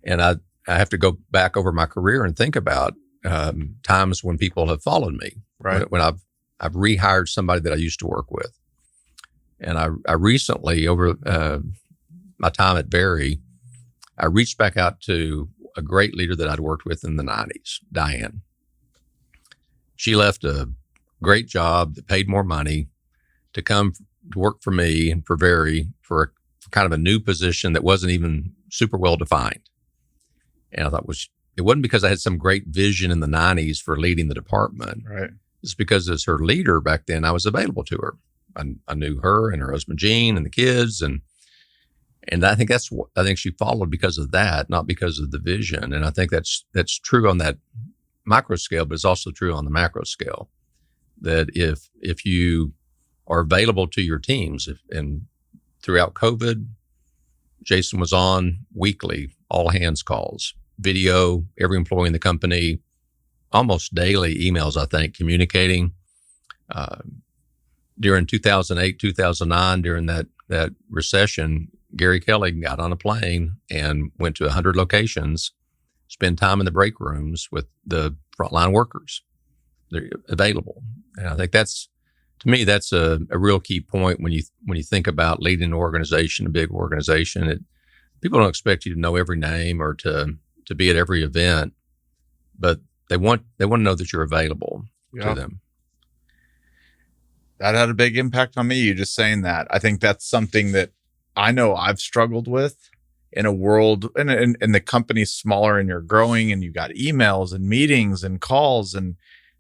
And I have to go back over my career and think about times when people have followed me. Right. When I've rehired somebody that I used to work with. And I recently, over my time at Vari, I reached back out to a great leader that I'd worked with in the 90s, Diane. She left a great job that paid more money to come to work for me and for Vari for kind of a new position that wasn't even super well defined. And I thought it wasn't because I had some great vision in the 90s for leading the department. Right. It's because as her leader back then, I was available to her. I knew her and her husband, Gene, and the kids. And I think I think she followed because of that, not because of the vision. And I think that's true on that micro scale, but it's also true on the macro scale, that if you are available to your teams, and throughout COVID, Jason was on weekly, all hands calls, video, every employee in the company, almost daily emails, I think, communicating. During 2008, 2009, during that recession, Gary Kelly got on a plane and went to 100 locations, spend time in the break rooms with the frontline workers. They're available. And I think to me, that's a real key point when you think about leading an organization, a big organization. People don't expect you to know every name or to be at every event, but they want to know that you're available to them. That had a big impact on me, you just saying that. I think that's something that I know I've struggled with in a world, and the company's smaller and you're growing and you got emails and meetings and calls. And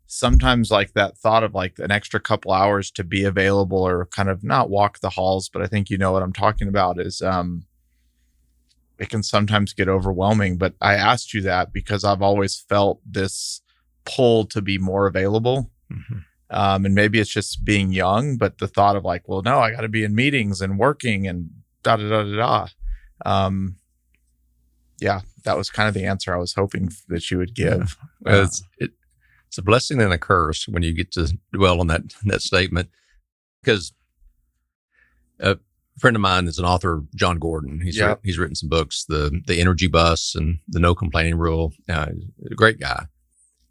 sometimes like that thought of like an extra couple hours to be available or kind of not walk the halls, but I think you know what I'm talking about is it can sometimes get overwhelming. But I asked you that because I've always felt this pull to be more available. Mm-hmm. And maybe it's just being young, but the thought of like, well, no, I got to be in meetings and working and da da da da da. Yeah, that was kind of the answer I was hoping that you would give. Yeah. Well, it's a blessing and a curse when you get to dwell on that statement, because a friend of mine is an author, John Gordon. He's written some books, the Energy Bus and the No Complaining Rule. A great guy.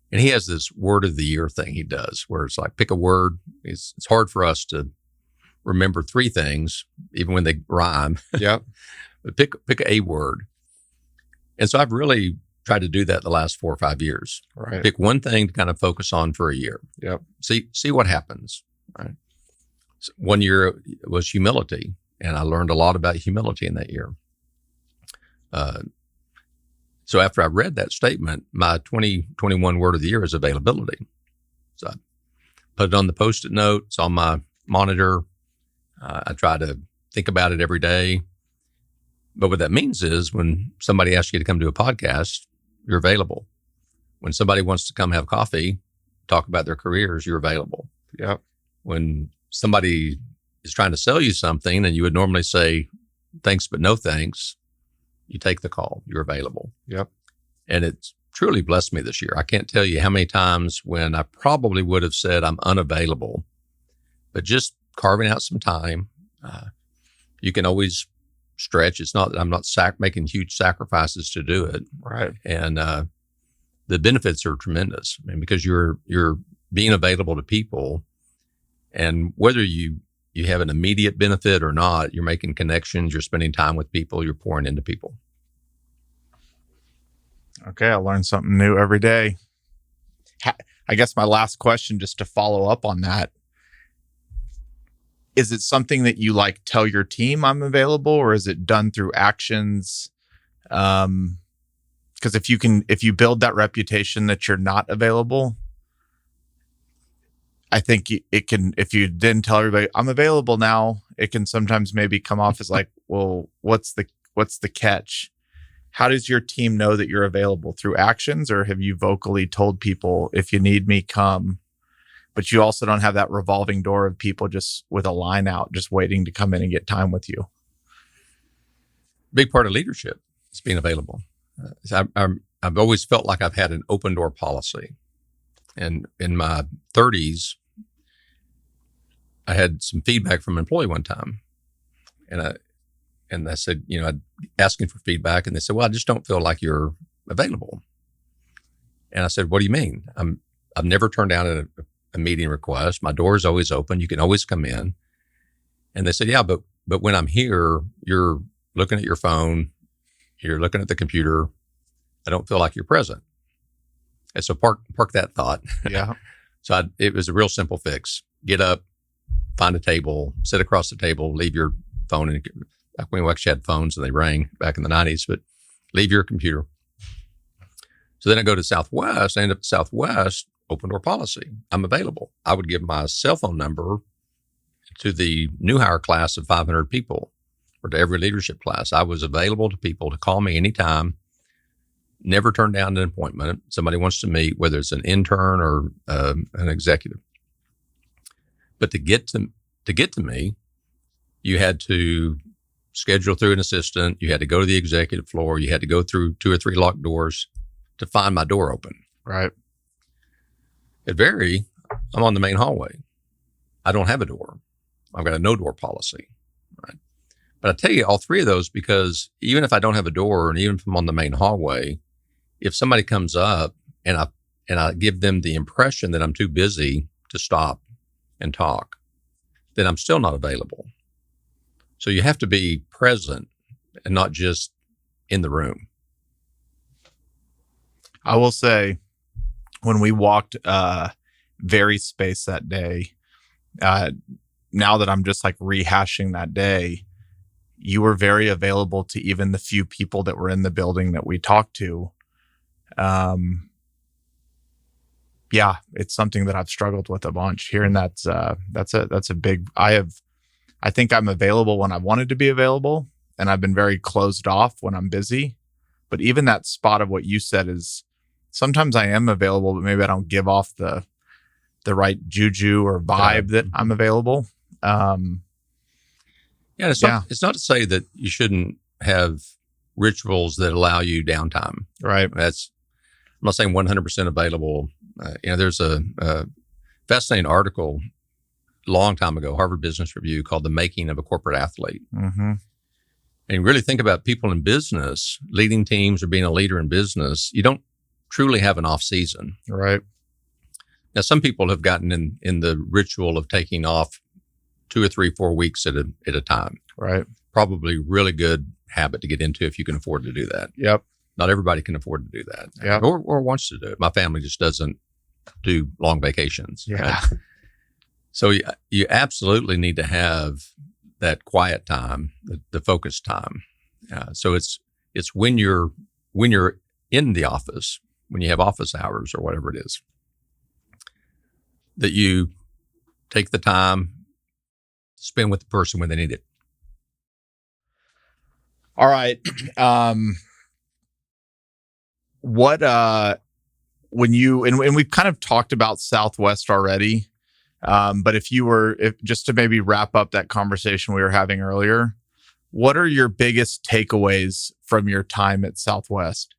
And he has this word of the year thing he does where it's like, pick a word. It's hard for us to remember three things, even when they rhyme. Yeah. But pick a word. And so I've really tried to do that the last 4 or 5 years. Right. Pick one thing to kind of focus on for a year. Yep. See what happens. Right. So 1 year was humility. And I learned a lot about humility in that year. So after I read that statement, my 2021 word of the year is availability. So I put it on the Post-it note. It's on my monitor. I try to think about it every day. But what that means is when somebody asks you to come do a podcast, you're available. When somebody wants to come have coffee, talk about their careers, you're available. Yep. When somebody is trying to sell you something and you would normally say, thanks, but no thanks, you take the call, you're available. Yep. And it's truly blessed me this year. I can't tell you how many times when I probably would have said I'm unavailable, but just carving out some time, you can always stretch. It's not that I'm not making huge sacrifices to do it. Right. And the benefits are tremendous. I mean, because you're being available to people, and whether you have an immediate benefit or not, you're making connections, you're spending time with people, you're pouring into people. Okay, I learn something new every day. I guess my last question, just to follow up on that, is it something that you like tell your team I'm available, or is it done through actions? Because if you build that reputation that you're not available, I think it can, if you then tell everybody I'm available now, it can sometimes maybe come off as like, well, what's the catch? How does your team know that you're available? Through actions, or have you vocally told people, if you need me, come? But you also don't have that revolving door of people just with a line out, just waiting to come in and get time with you. Big part of leadership is being available. I I've always felt like I've had an open door policy. And in my 30s, I had some feedback from an employee one time. And I said, I'm asking for feedback. And they said, well, I just don't feel like you're available. And I said, what do you mean? I've never turned down a meeting request. My door is always open. You can always come in. And they said, yeah, but when I'm here, you're looking at your phone. You're looking at the computer. I don't feel like you're present. And so park that thought. Yeah. So it was a real simple fix. Get up, find a table, sit across the table, leave your phone. And back when we actually had phones and they rang back in the 90s, but leave your computer. So then I go to Southwest. I end up at Southwest, open door policy. I'm available. I would give my cell phone number to the new hire class of 500 people or to every leadership class. I was available to people to call me anytime. Never turn down an appointment. Somebody wants to meet, whether it's an intern or an executive. But to get to me, you had to schedule through an assistant. You had to go to the executive floor. You had to go through 2 or 3 locked doors to find my door open. Right. At Vari, I'm on the main hallway. I don't have a door. I've got a no door policy. Right. But I tell you all 3 of those because even if I don't have a door and even if I'm on the main hallway, if somebody comes up and I give them the impression that I'm too busy to stop and talk, then I'm still not available. So you have to be present and not just in the room. I will say, when we walked VariSpace that day, now that I'm just like rehashing that day, you were very available to even the few people that were in the building that we talked to. Yeah, it's something that I've struggled with a bunch here, and that's a big. I think I'm available when I wanted to be available, and I've been very closed off when I'm busy. But even that spot of what you said is sometimes I am available, but maybe I don't give off the right juju or vibe that I'm available. It's not to say that you shouldn't have rituals that allow you downtime. Right. I'm not saying 100% available. There's a fascinating article a long time ago, Harvard Business Review, called The Making of a Corporate Athlete. Mm-hmm. And you really think about people in business, leading teams or being a leader in business, you don't truly have an off season. Right. Now, some people have gotten in the ritual of taking off 2 or 3, 4 weeks at a time. Right. Probably really good habit to get into if you can afford to do that. Yep. Not everybody can afford to do that. Yep. Or wants to do it. My family just doesn't do long vacations. Yeah. Right? So you absolutely need to have that quiet time, the focus time. So it's when you're in the office, when you have office hours or whatever it is, that you take the time to spend with the person when they need it. All right. When you, and we've kind of talked about Southwest already, but if just to maybe wrap up that conversation we were having earlier, what are your biggest takeaways from your time at Southwest?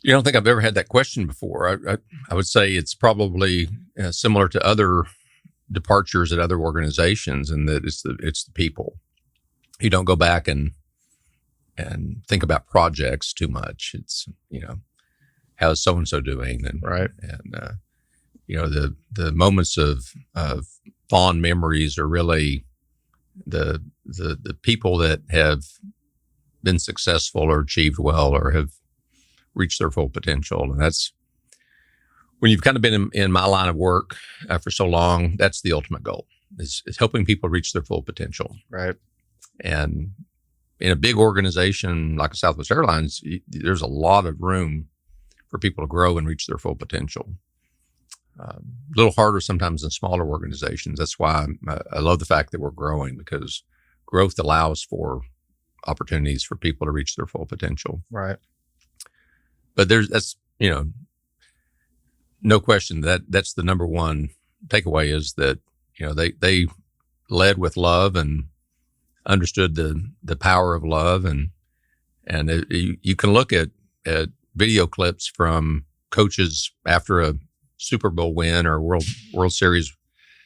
You don't think I've ever had that question before. I would say it's probably similar to other departures at other organizations, in that it's the people. You don't go back and think about projects too much. It's, how's so and so doing, and right, and the moments of fond memories are really the people that have been successful or achieved well or have reached their full potential. And that's when you've kind of been in my line of work for so long. That's the ultimate goal, is helping people reach their full potential. Right. And in a big organization like Southwest Airlines, there's a lot of room for people to grow and reach their full potential. A little harder sometimes in smaller organizations. That's why I love the fact that we're growing, because growth allows for opportunities for people to reach their full potential. Right. But that's no question that's the number one takeaway, is that, they led with love, and understood the power of love, and you can look at video clips from coaches after a Super Bowl win or World Series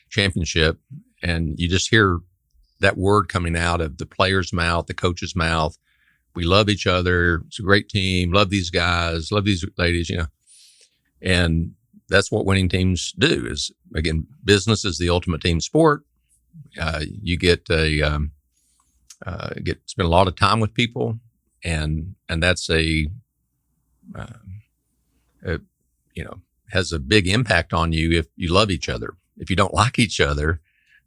championship, and you just hear that word coming out of the player's mouth, the coach's mouth. We love each other. It's a great team. Love these guys. Love these ladies. And that's what winning teams do. Is, again, business is the ultimate team sport. You get spend a lot of time with people, and that's has a big impact on you if you love each other. If you don't like each other,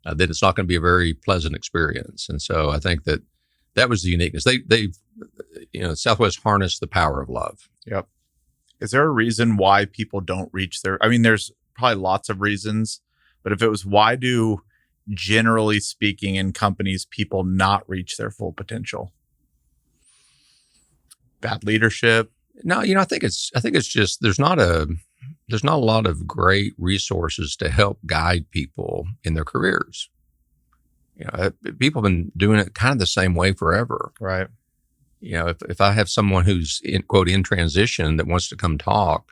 then it's not going to be a very pleasant experience. And so I think that was the uniqueness. They've Southwest harnessed the power of love. Yep. Is there a reason why people don't reach I mean, there's probably lots of reasons, but if it was, why do, generally speaking, in companies, people not reach their full potential? Bad leadership? No, I think it's just there's not a lot of great resources to help guide people in their careers. People have been doing it kind of the same way forever. Right. If I have someone who's in transition that wants to come talk,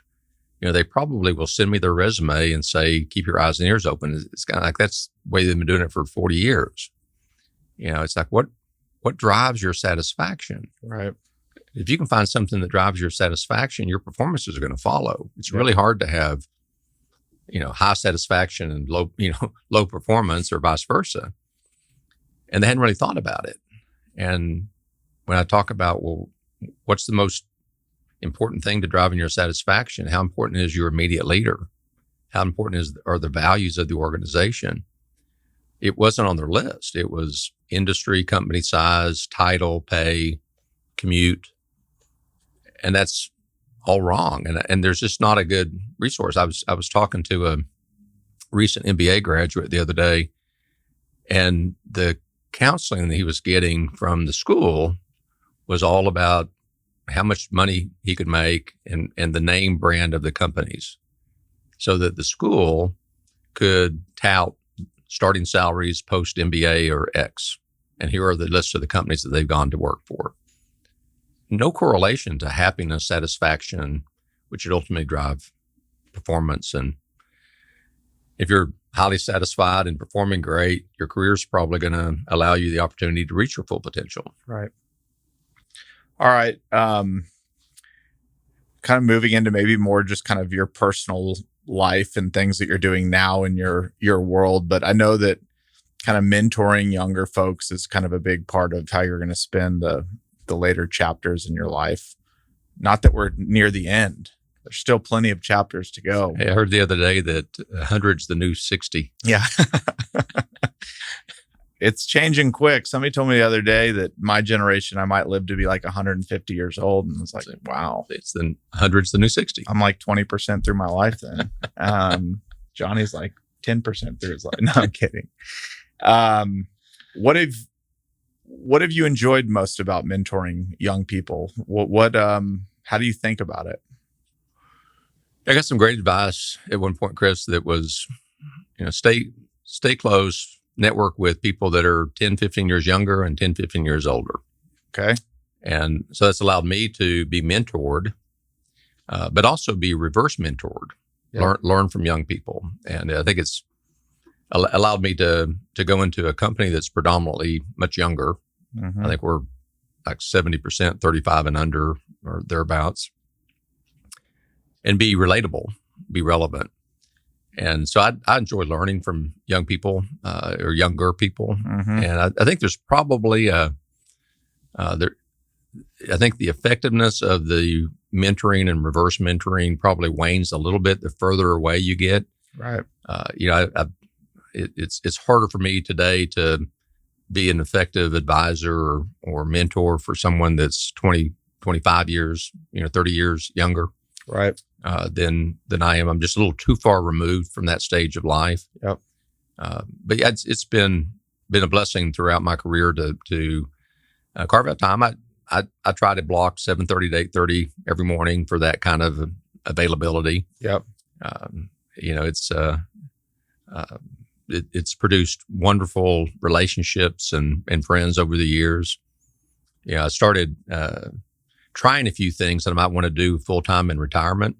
they probably will send me their resume and say, keep your eyes and ears open. It's kind of like that's the way they've been doing it for 40 years. It's like, what drives your satisfaction? Right. If you can find something that drives your satisfaction, your performances are going to follow. It's really hard to have, high satisfaction and low performance, or vice versa. And they hadn't really thought about it. And when I talk about, well, what's the most important thing to driving your satisfaction? How important is your immediate leader? How important are the values of the organization? It wasn't on their list. It was industry, company size, title, pay, commute. And that's all wrong. And there's just not a good resource. I was talking to a recent MBA graduate the other day, and the counseling that he was getting from the school was all about how much money he could make and the name brand of the companies, so that the school could tout starting salaries post MBA or X. And here are the lists of the companies that they've gone to work for. No correlation to happiness, satisfaction, which would ultimately drive performance. And if you're highly satisfied and performing great, your career is probably going to allow you the opportunity to reach your full potential. Right. All right. Kind of moving into maybe more just kind of your personal life and things that you're doing now in your world. But I know that kind of mentoring younger folks is kind of a big part of how you're going to spend the later chapters in your life. Not that we're near the end. There's still plenty of chapters to go. Hey, I heard the other day that 100's the new 60. Yeah. It's changing quick. Somebody told me the other day that my generation, I might live to be like 150 years old. And I was like, wow. It's 100's the new 60. I'm like 20% through my life then. Johnny's like 10% through his life. No, I'm kidding. What have you enjoyed most about mentoring young people? How do you think about it? I got some great advice at one point, Chris, that was, stay close, network with people that are 10, 15 years younger and 10, 15 years older. Okay. And so that's allowed me to be mentored, but also be reverse mentored, learn from young people. And I think it's allowed me to go into a company that's predominantly much younger. Mm-hmm. I think we're like 70%, 35 and under or thereabouts, and be relatable, be relevant. And so I enjoy learning from young people or younger people. Mm-hmm. And I think there's probably I think the effectiveness of the mentoring and reverse mentoring probably wanes a little bit the further away you get. Right. It's harder for me today to be an effective advisor or mentor for someone that's 20, 25 years, 30 years younger. Right. Than I am. I'm just a little too far removed from that stage of life. Yep. But yeah, it's been a blessing throughout my career to carve out time. I try to block 7:30 to 8:30 every morning for that kind of availability. Yep. It's it's produced wonderful relationships and friends over the years. I started trying a few things that I might want to do full time in retirement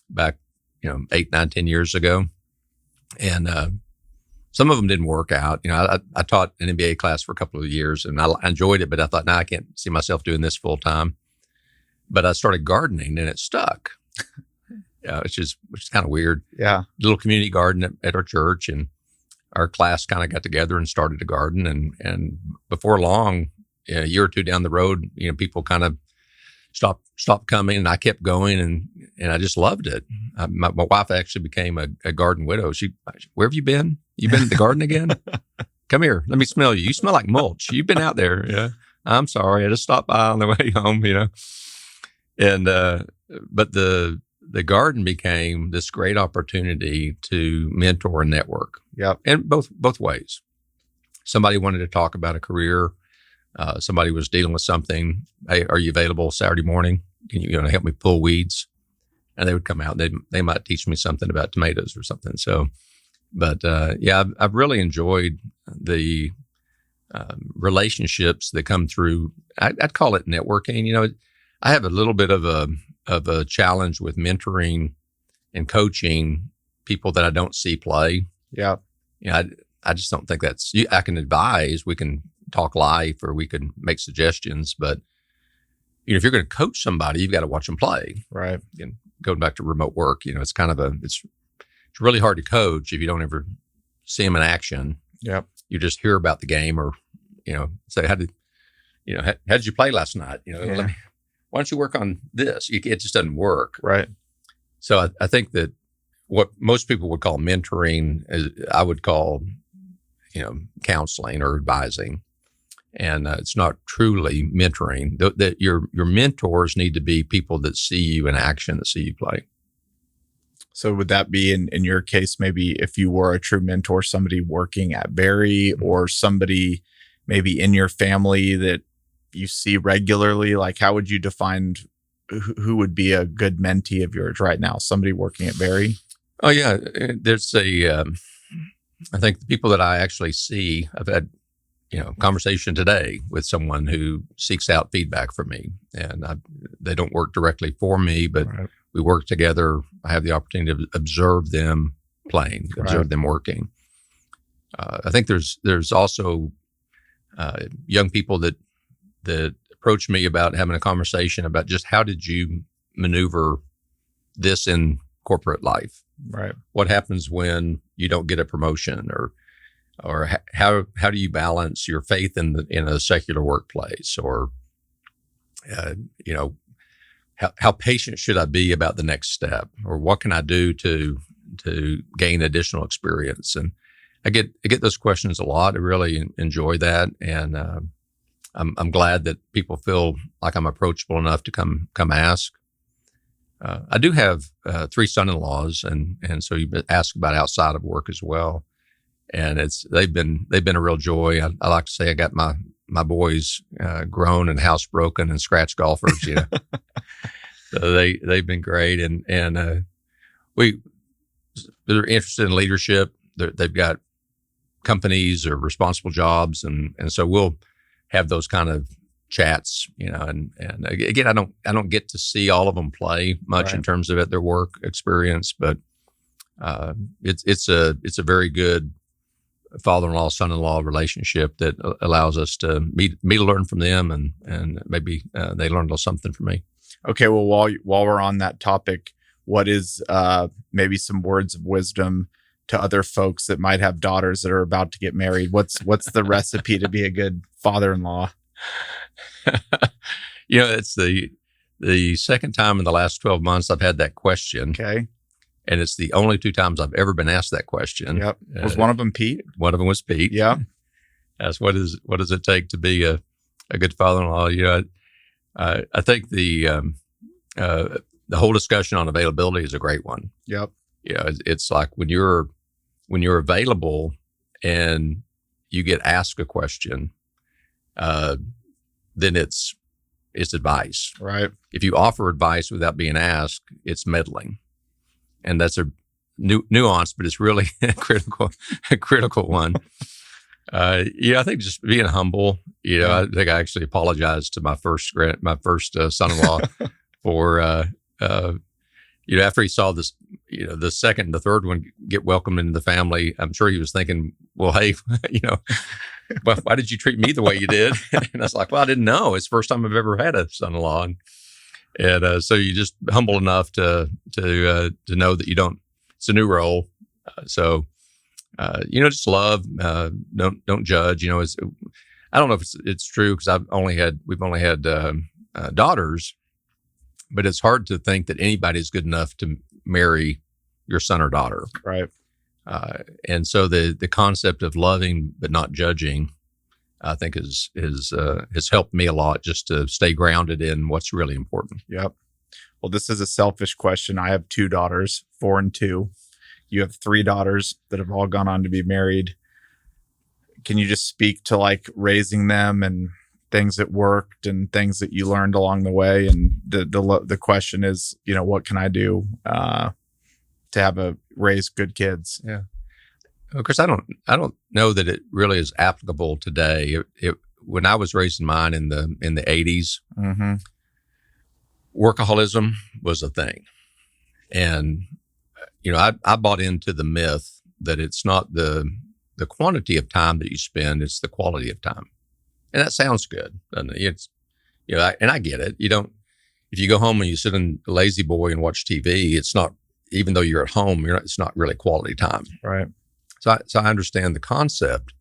back, 8, 9, 10 years ago, and some of them didn't work out. I taught an MBA class for a couple of years, and I enjoyed it, but I thought, I can't see myself doing this full time. But I started gardening, and it stuck. Which is kind of weird. Yeah, little community garden at our church, and our class kind of got together and started a garden. And before long, a year or two down the road, people kind of stopped coming, and I kept going, and I just loved it. My wife actually became a garden widow. Where have you been? You been at the garden again? Come here, let me smell you. You smell like mulch. You've been out there. Yeah, I'm sorry. I just stopped by on the way home. And but the garden became this great opportunity to mentor and network. Yep. And both ways. Somebody wanted to talk about a career. Somebody was dealing with something. Hey, are you available Saturday morning? Can you help me pull weeds? And they would come out. They might teach me something about tomatoes or something. So, but I've really enjoyed the relationships that come through. I'd call it networking. I have a little bit of a challenge with mentoring and coaching people that I don't see play. Yeah. I just don't think I can advise, we can talk life, or we can make suggestions, but if you're going to coach somebody, you've got to watch them play. Right. And going back to remote work, it's kind of it's really hard to coach if you don't ever see them in action. Yep. You just hear about the game, or, say, how did you play last night? Why don't you work on this? It just doesn't work. Right. So I think that what most people would call mentoring I would call, counseling or advising. And it's not truly mentoring. That your mentors need to be people that see you in action, that see you play. So would that be in your case, maybe if you were a true mentor, somebody working at Vari, or somebody maybe in your family that you see regularly? Like, how would you define who would be a good mentee of yours right now? Somebody working at Vari? Oh yeah, there's I think the people that I actually see, I've had, conversation today with someone who seeks out feedback from me, and they don't work directly for me, but right. We work together. I have the opportunity to observe them playing, observe them working. I think there's also young people that approach me about having a conversation about just how did you maneuver this in corporate life? Right. What happens when you don't get a promotion, or how do you balance your faith in a secular workplace, or how patient should I be about the next step, or what can I do to gain additional experience? And I get those questions a lot. I really enjoy that, and I'm glad that people feel like I'm approachable enough to come ask. I do have 3 son-in-laws, and so you asked about outside of work as well, and they've been a real joy. I like to say I got my boys grown and housebroken and scratch golfers. So they've been great, and they're interested in leadership. They've got companies or responsible jobs, and so we'll have those kind of chats, and again, I don't get to see all of them play much in terms of their work experience, but it's a very good father-in-law, son-in-law relationship that allows us to me to learn from them, and maybe they learn a little something from me. Okay, well, while we're on that topic, what is maybe some words of wisdom to other folks that might have daughters that are about to get married? What's the recipe to be a good father-in-law? It's the second time in the last 12 months I've had that question. Okay. And it's the only 2 times I've ever been asked that question. Yep. Was one of them Pete? One of them was Pete. Yeah. That's what does it take to be a good father-in-law? I think the whole discussion on availability is a great one. Yep. It's like when you're available and you get asked a question, then it's advice. Right. If you offer advice without being asked, it's meddling, and that's nuance, but it's really a critical one. I think just being humble. I think I actually apologized to my first son-in-law for after he saw this, the second and the third one get welcomed into the family. I'm sure he was thinking, well, hey, why did you treat me the way you did? And I was like, well, I didn't know. It's the first time I've ever had a son-in-law, and so you just humble enough to know that you don't. It's a new role, so. Just love, don't judge, I don't know if it's true because we've only had daughters, but it's hard to think that anybody's good enough to marry your son or daughter. Right. And so the concept of loving, but not judging, I think has helped me a lot just to stay grounded in what's really important. Yep. Well, this is a selfish question. I have 2 daughters, 4 and 2. You have 3 daughters that have all gone on to be married. Can you just speak to like raising them and things that worked and things that you learned along the way? And the question is, what can I do to raise good kids? Yeah. Of course, I don't know that it really is applicable today. When I was raising mine in the 80s, mm-hmm. workaholism was a thing, and I bought into the myth that it's not the quantity of time that you spend, it's the quality of time. And that sounds good, doesn't it? It's, and I get it. If you go home and you sit in a lazy boy and watch TV, it's not, even though you're at home, it's not really quality time. Right. So I understand the concept,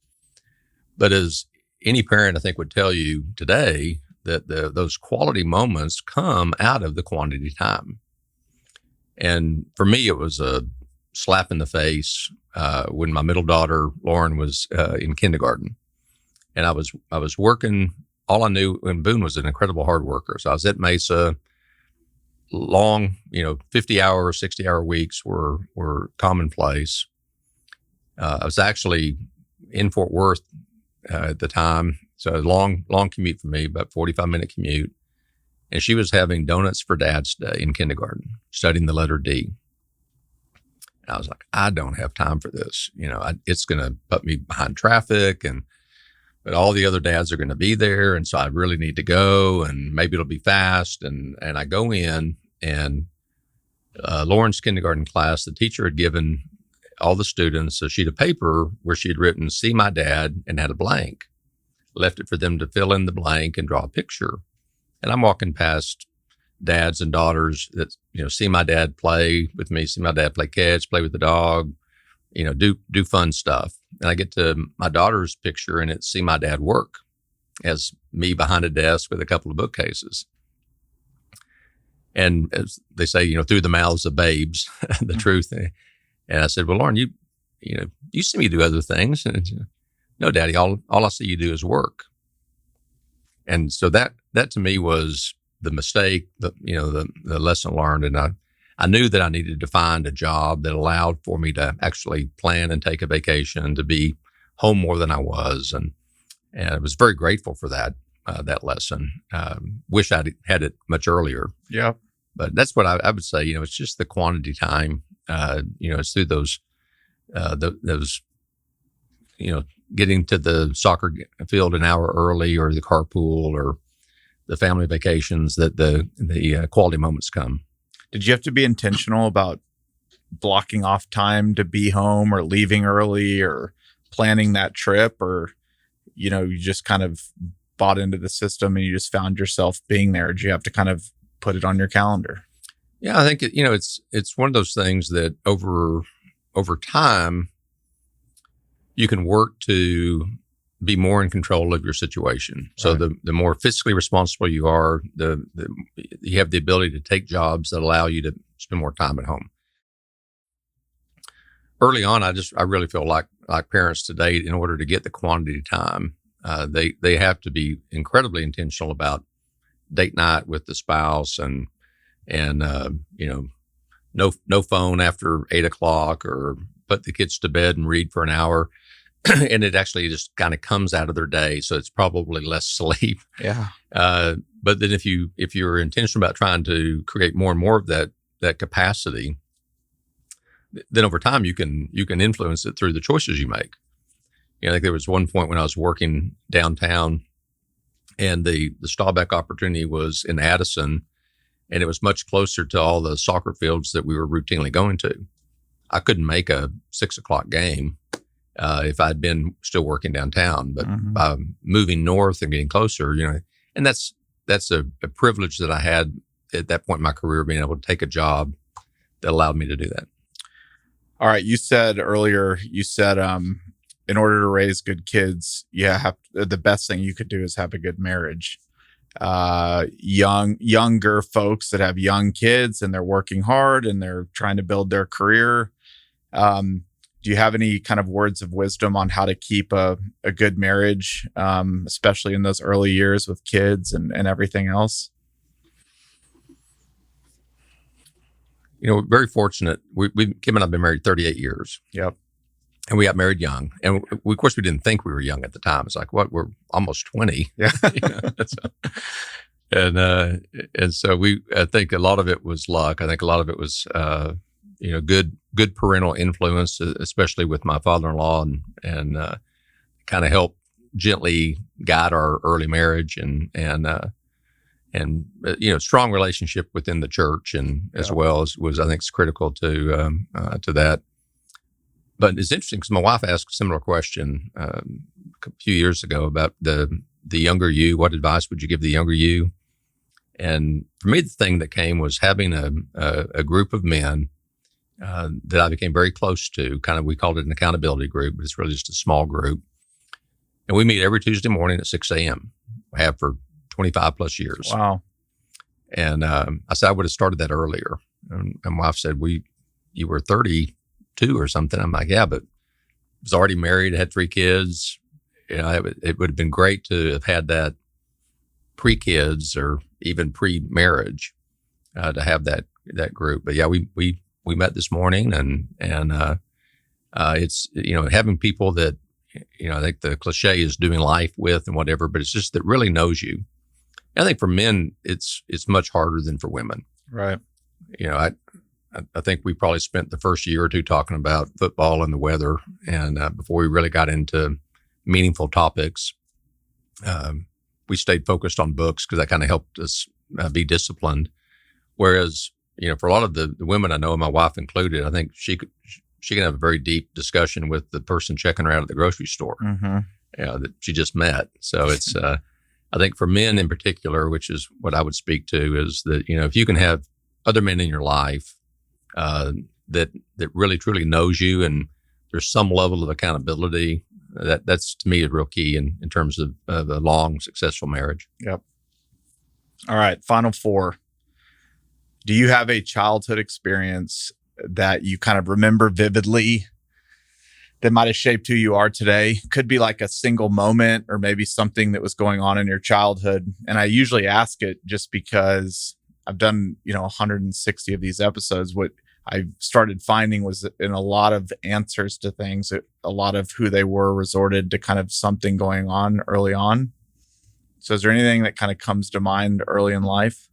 but as any parent I think would tell you today, that those quality moments come out of the quantity time. And for me, it was a slap in the face when my middle daughter, Lauren, was in kindergarten. And I was working, all I knew, and Boone was an incredible hard worker. So I was at Mesa, long, 50-hour, 60-hour weeks were commonplace. I was actually in Fort Worth at the time. So a long commute for me, about 45-minute commute. And she was having donuts for Dad's Day in kindergarten, studying the letter D. And I was like, I don't have time for this. It's going to put me behind traffic, but all the other dads are going to be there. And so I really need to go, and maybe it'll be fast. And I go in, and Lauren's kindergarten class, the teacher had given all the students a sheet of paper where she had written, "See my dad," and had a blank, left it for them to fill in the blank and draw a picture. And I'm walking past dads and daughters that, see my dad play with me, see my dad play catch, play with the dog, do fun stuff. And I get to my daughter's picture, and it's see my dad work, as me behind a desk with a couple of bookcases. And as they say, through the mouths of babes, the truth. And I said, well, Lauren, you see me do other things. And no, Daddy, all I see you do is work. And so that to me was the mistake, the lesson learned. And I knew that I needed to find a job that allowed for me to actually plan and take a vacation, to be home more than I was. And I was very grateful for that lesson. Wish I'd had it much earlier. Yeah. But that's what I would say, it's just the quantity time. It's through those, getting to the soccer field an hour early, or the carpool, or the family vacations, that the quality moments come. Did you have to be intentional about blocking off time to be home, or leaving early, or planning that trip, or, you just kind of bought into the system and you just found yourself being there? Did you have to kind of put it on your calendar? Yeah, I think it's one of those things that over time you can work to be more in control of your situation. So Right. the more fiscally responsible you are, you have the ability to take jobs that allow you to spend more time at home. Early on, I really feel like parents today, in order to get the quantity time, they have to be incredibly intentional about date night with the spouse, and no phone after 8:00, or put the kids to bed and read for an hour. And it actually just kind of comes out of their day. So it's probably less sleep. Yeah. But then if you're intentional about trying to create more and more of that capacity, then over time you can influence it through the choices you make. I think there was one point when I was working downtown, and the Staubach opportunity was in Addison, and it was much closer to all the soccer fields that we were routinely going to. I couldn't make a 6:00 game if I'd been still working downtown, but by moving north and getting closer, and that's a privilege that I had at that point in my career, being able to take a job that allowed me to do that. All right. You said earlier, in order to raise good kids, the best thing you could do is have a good marriage. Younger folks that have young kids and they're working hard and they're trying to build their career. Do you have any kind of words of wisdom on how to keep a good marriage, especially in those early years with kids and everything else? We're very fortunate. Kim and I have been married 38 years. Yep. And we got married young. And of course, we didn't think we were young at the time. It's like, what? We're almost 20. Yeah. And so I think a lot of it was luck. I think a lot of it was, good parental influence, especially with my father-in-law, and kind of help gently guide our early marriage and strong relationship within the church, and as well as was, I think, is critical to that. But it's interesting because my wife asked a similar question a few years ago about the younger you. What advice would you give the younger you? And for me, the thing that came was having a group of men that I became very close to. Kind of, we called it an accountability group, but it's really just a small group. And we meet every Tuesday morning at 6 a.m. We have for 25 plus years. Wow. And I said I would have started that earlier. And my wife said, you were 32 or something. I'm like, yeah, but I was already married, had 3 kids. It would have been great to have had that pre-kids or even pre-marriage to have that group. But yeah, we met this morning, and it's having people that I think the cliche is doing life with and whatever, but it's just that really knows you. I think for men, it's much harder than for women. Right. I think we probably spent the first year or two talking about football and the weather, and before we really got into meaningful topics, we stayed focused on books because that kind of helped us be disciplined. Whereas, for a lot of the women I know, my wife included, I think she can have a very deep discussion with the person checking her out at the grocery store that she just met. So it's, I think for men in particular, which is what I would speak to, is that, if you can have other men in your life that really truly knows you, and there's some level of accountability, that's to me a real key in terms of a long, successful marriage. Yep. All right. Final 4. Do you have a childhood experience that you kind of remember vividly that might have shaped who you are today? Could be like a single moment or maybe something that was going on in your childhood. And I usually ask it just because I've done, 160 of these episodes. What I started finding was in a lot of answers to things, a lot of who they were resorted to kind of something going on early on. So is there anything that kind of comes to mind early in life?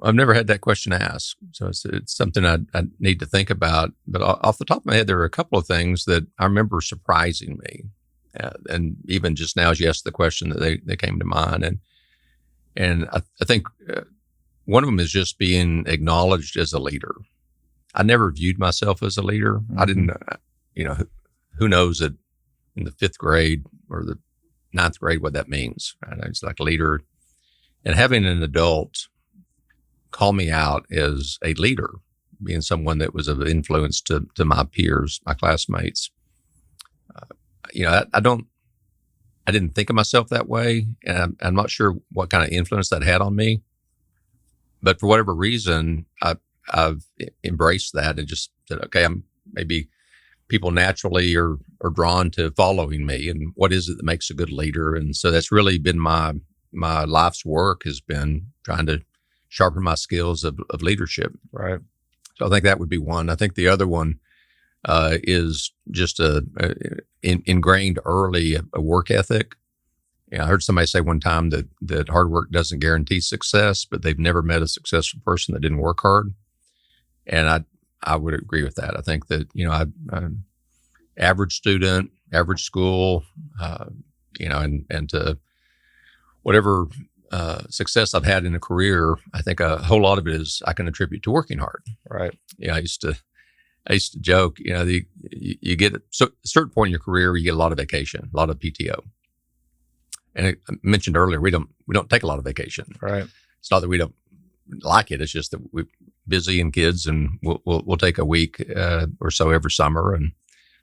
I've never had that question asked, so it's something I need to think about. But off the top of my head, there are a couple of things that I remember surprising me, and even just now as you asked the question, that they came to mind. And I think one of them is just being acknowledged as a leader. I never viewed myself as a leader. I didn't, who knows that in the 5th grade or the 9th grade what that means. Right? It's like a leader, and having an adult call me out as a leader, being someone that was of influence to my peers, my classmates. I didn't think of myself that way, and I'm not sure what kind of influence that had on me. But for whatever reason, I've embraced that and just said, okay, maybe people naturally are drawn to following me, and what is it that makes a good leader? And so that's really been my life's work, has been trying to sharpen my skills of leadership. Right. So I think that would be one. I think the other one is just ingrained early a work ethic, I heard somebody say one time that hard work doesn't guarantee success, but they've never met a successful person that didn't work hard. And I would agree with that. I think that, average student, average school, and to whatever success I've had in a career, I think a whole lot of it is I can attribute to working hard. Right. Yeah. I used to joke, you get a certain point in your career, you get a lot of vacation, a lot of PTO. And I mentioned earlier, we don't take a lot of vacation. Right. It's not that we don't like it. It's just that we're busy and kids, and we'll take a week or so every summer, and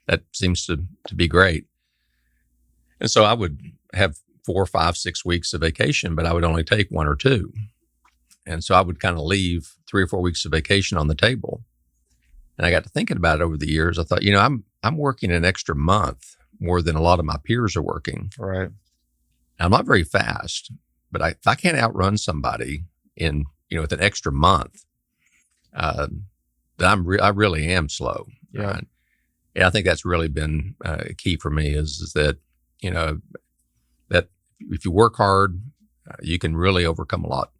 that seems to be great. And so I would have 4, 5, 6 weeks of vacation, but I would only take 1 or 2. And so I would kind of leave 3 or 4 weeks of vacation on the table. And I got to thinking about it over the years. I thought, I'm working an extra month more than a lot of my peers are working. Right. I'm not very fast, but if I can't outrun somebody in, with an extra month, then I really am slow. Yeah. Right? And I think that's really been key for me is that, that if you work hard, you can really overcome a lot.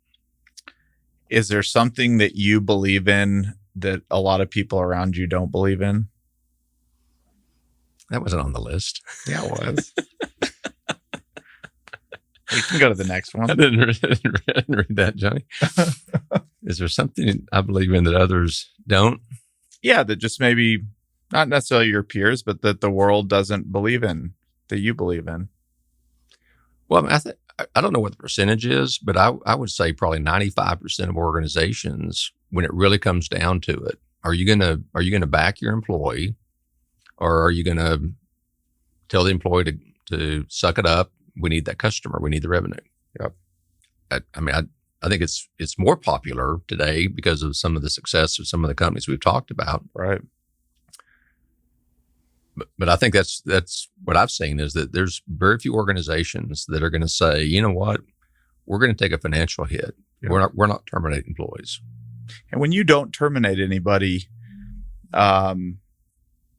Is there something that you believe in that a lot of people around you don't believe in? That wasn't on the list. Yeah, it was. We can go to the next one. I didn't read that, Johnny. Is there something I believe in that others don't? Yeah, that just maybe not necessarily your peers, but that the world doesn't believe in, that you believe in. Well, I don't know what the percentage is, but I would say probably 95% of organizations, when it really comes down to it, are you gonna back your employee, or are you gonna tell the employee to suck it up? We need that customer. We need the revenue. Yep. I think it's more popular today because of some of the success of some of the companies we've talked about. Right. But I think that's what I've seen is that there's very few organizations that are going to say, you know what, we're going to take a financial hit. Yeah. We're not terminating employees. And when you don't terminate anybody, and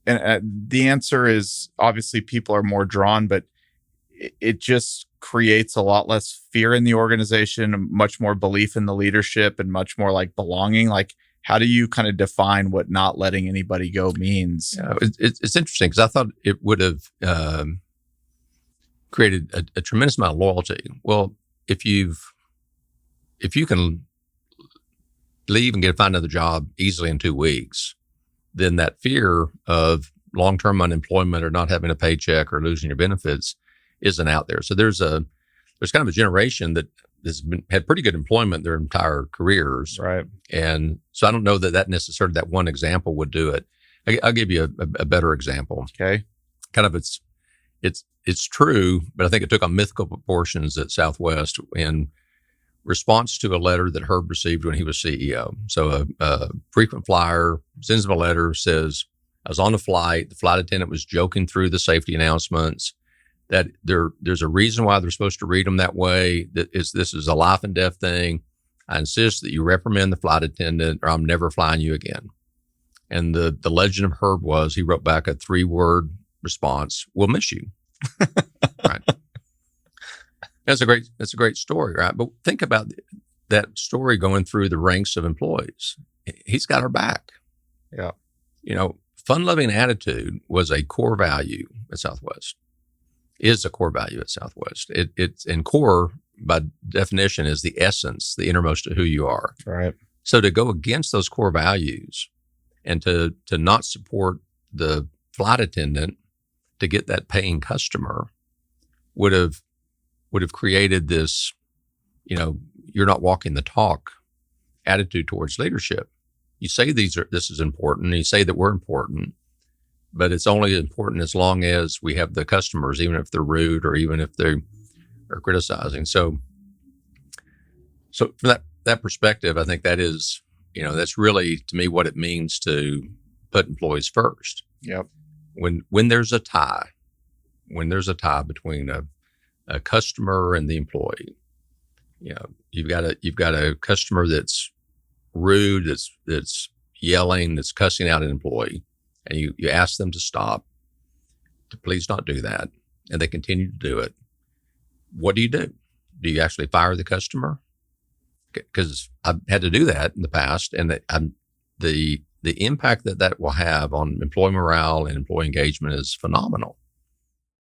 the answer is obviously people are more drawn, but it just creates a lot less fear in the organization, much more belief in the leadership, and much more like belonging. Like, how do you kind of define what not letting anybody go means? Yeah, it's interesting because I thought it would have created a tremendous amount of loyalty. Well, if you can leave and find another job easily in 2 weeks, then that fear of long-term unemployment or not having a paycheck or losing your benefits isn't out there. So there's kind of a generation that has had pretty good employment their entire careers. Right. And so I don't know that necessarily that one example would do it. I'll give you a better example. Okay. Kind of it's true, but I think it took on mythical proportions at Southwest in response to a letter that Herb received when he was CEO. So a frequent flyer sends him a letter, says, I was on a flight. The flight attendant was joking through the safety announcements that there's a reason why they're supposed to read them that way. This is a life and death thing. I insist that you reprimand the flight attendant or I'm never flying you again. And the legend of Herb was he wrote back a 3-word response, we'll miss you. Right. That's a great story, right? But think about that story going through the ranks of employees. He's got our back. Yeah. Fun-loving attitude was a core value at Southwest. Is a core value at Southwest. It's and core by definition is the essence, the innermost of who you are. Right. So to go against those core values and to not support the flight attendant to get that paying customer would have created this, you're not walking the talk attitude towards leadership. You say this is important, and you say that we're important, but it's only important as long as we have the customers, even if they're rude or even if they are criticizing. So from that perspective, I think that is, that's really to me what it means to put employees first. Yep. When there's a tie between a customer and the employee, you've got a customer that's rude, that's yelling, that's cussing out an employee, and you ask them to stop, to please not do that, and they continue to do it, what do? Do you actually fire the customer? Because I've had to do that in the past, and the impact that will have on employee morale and employee engagement is phenomenal.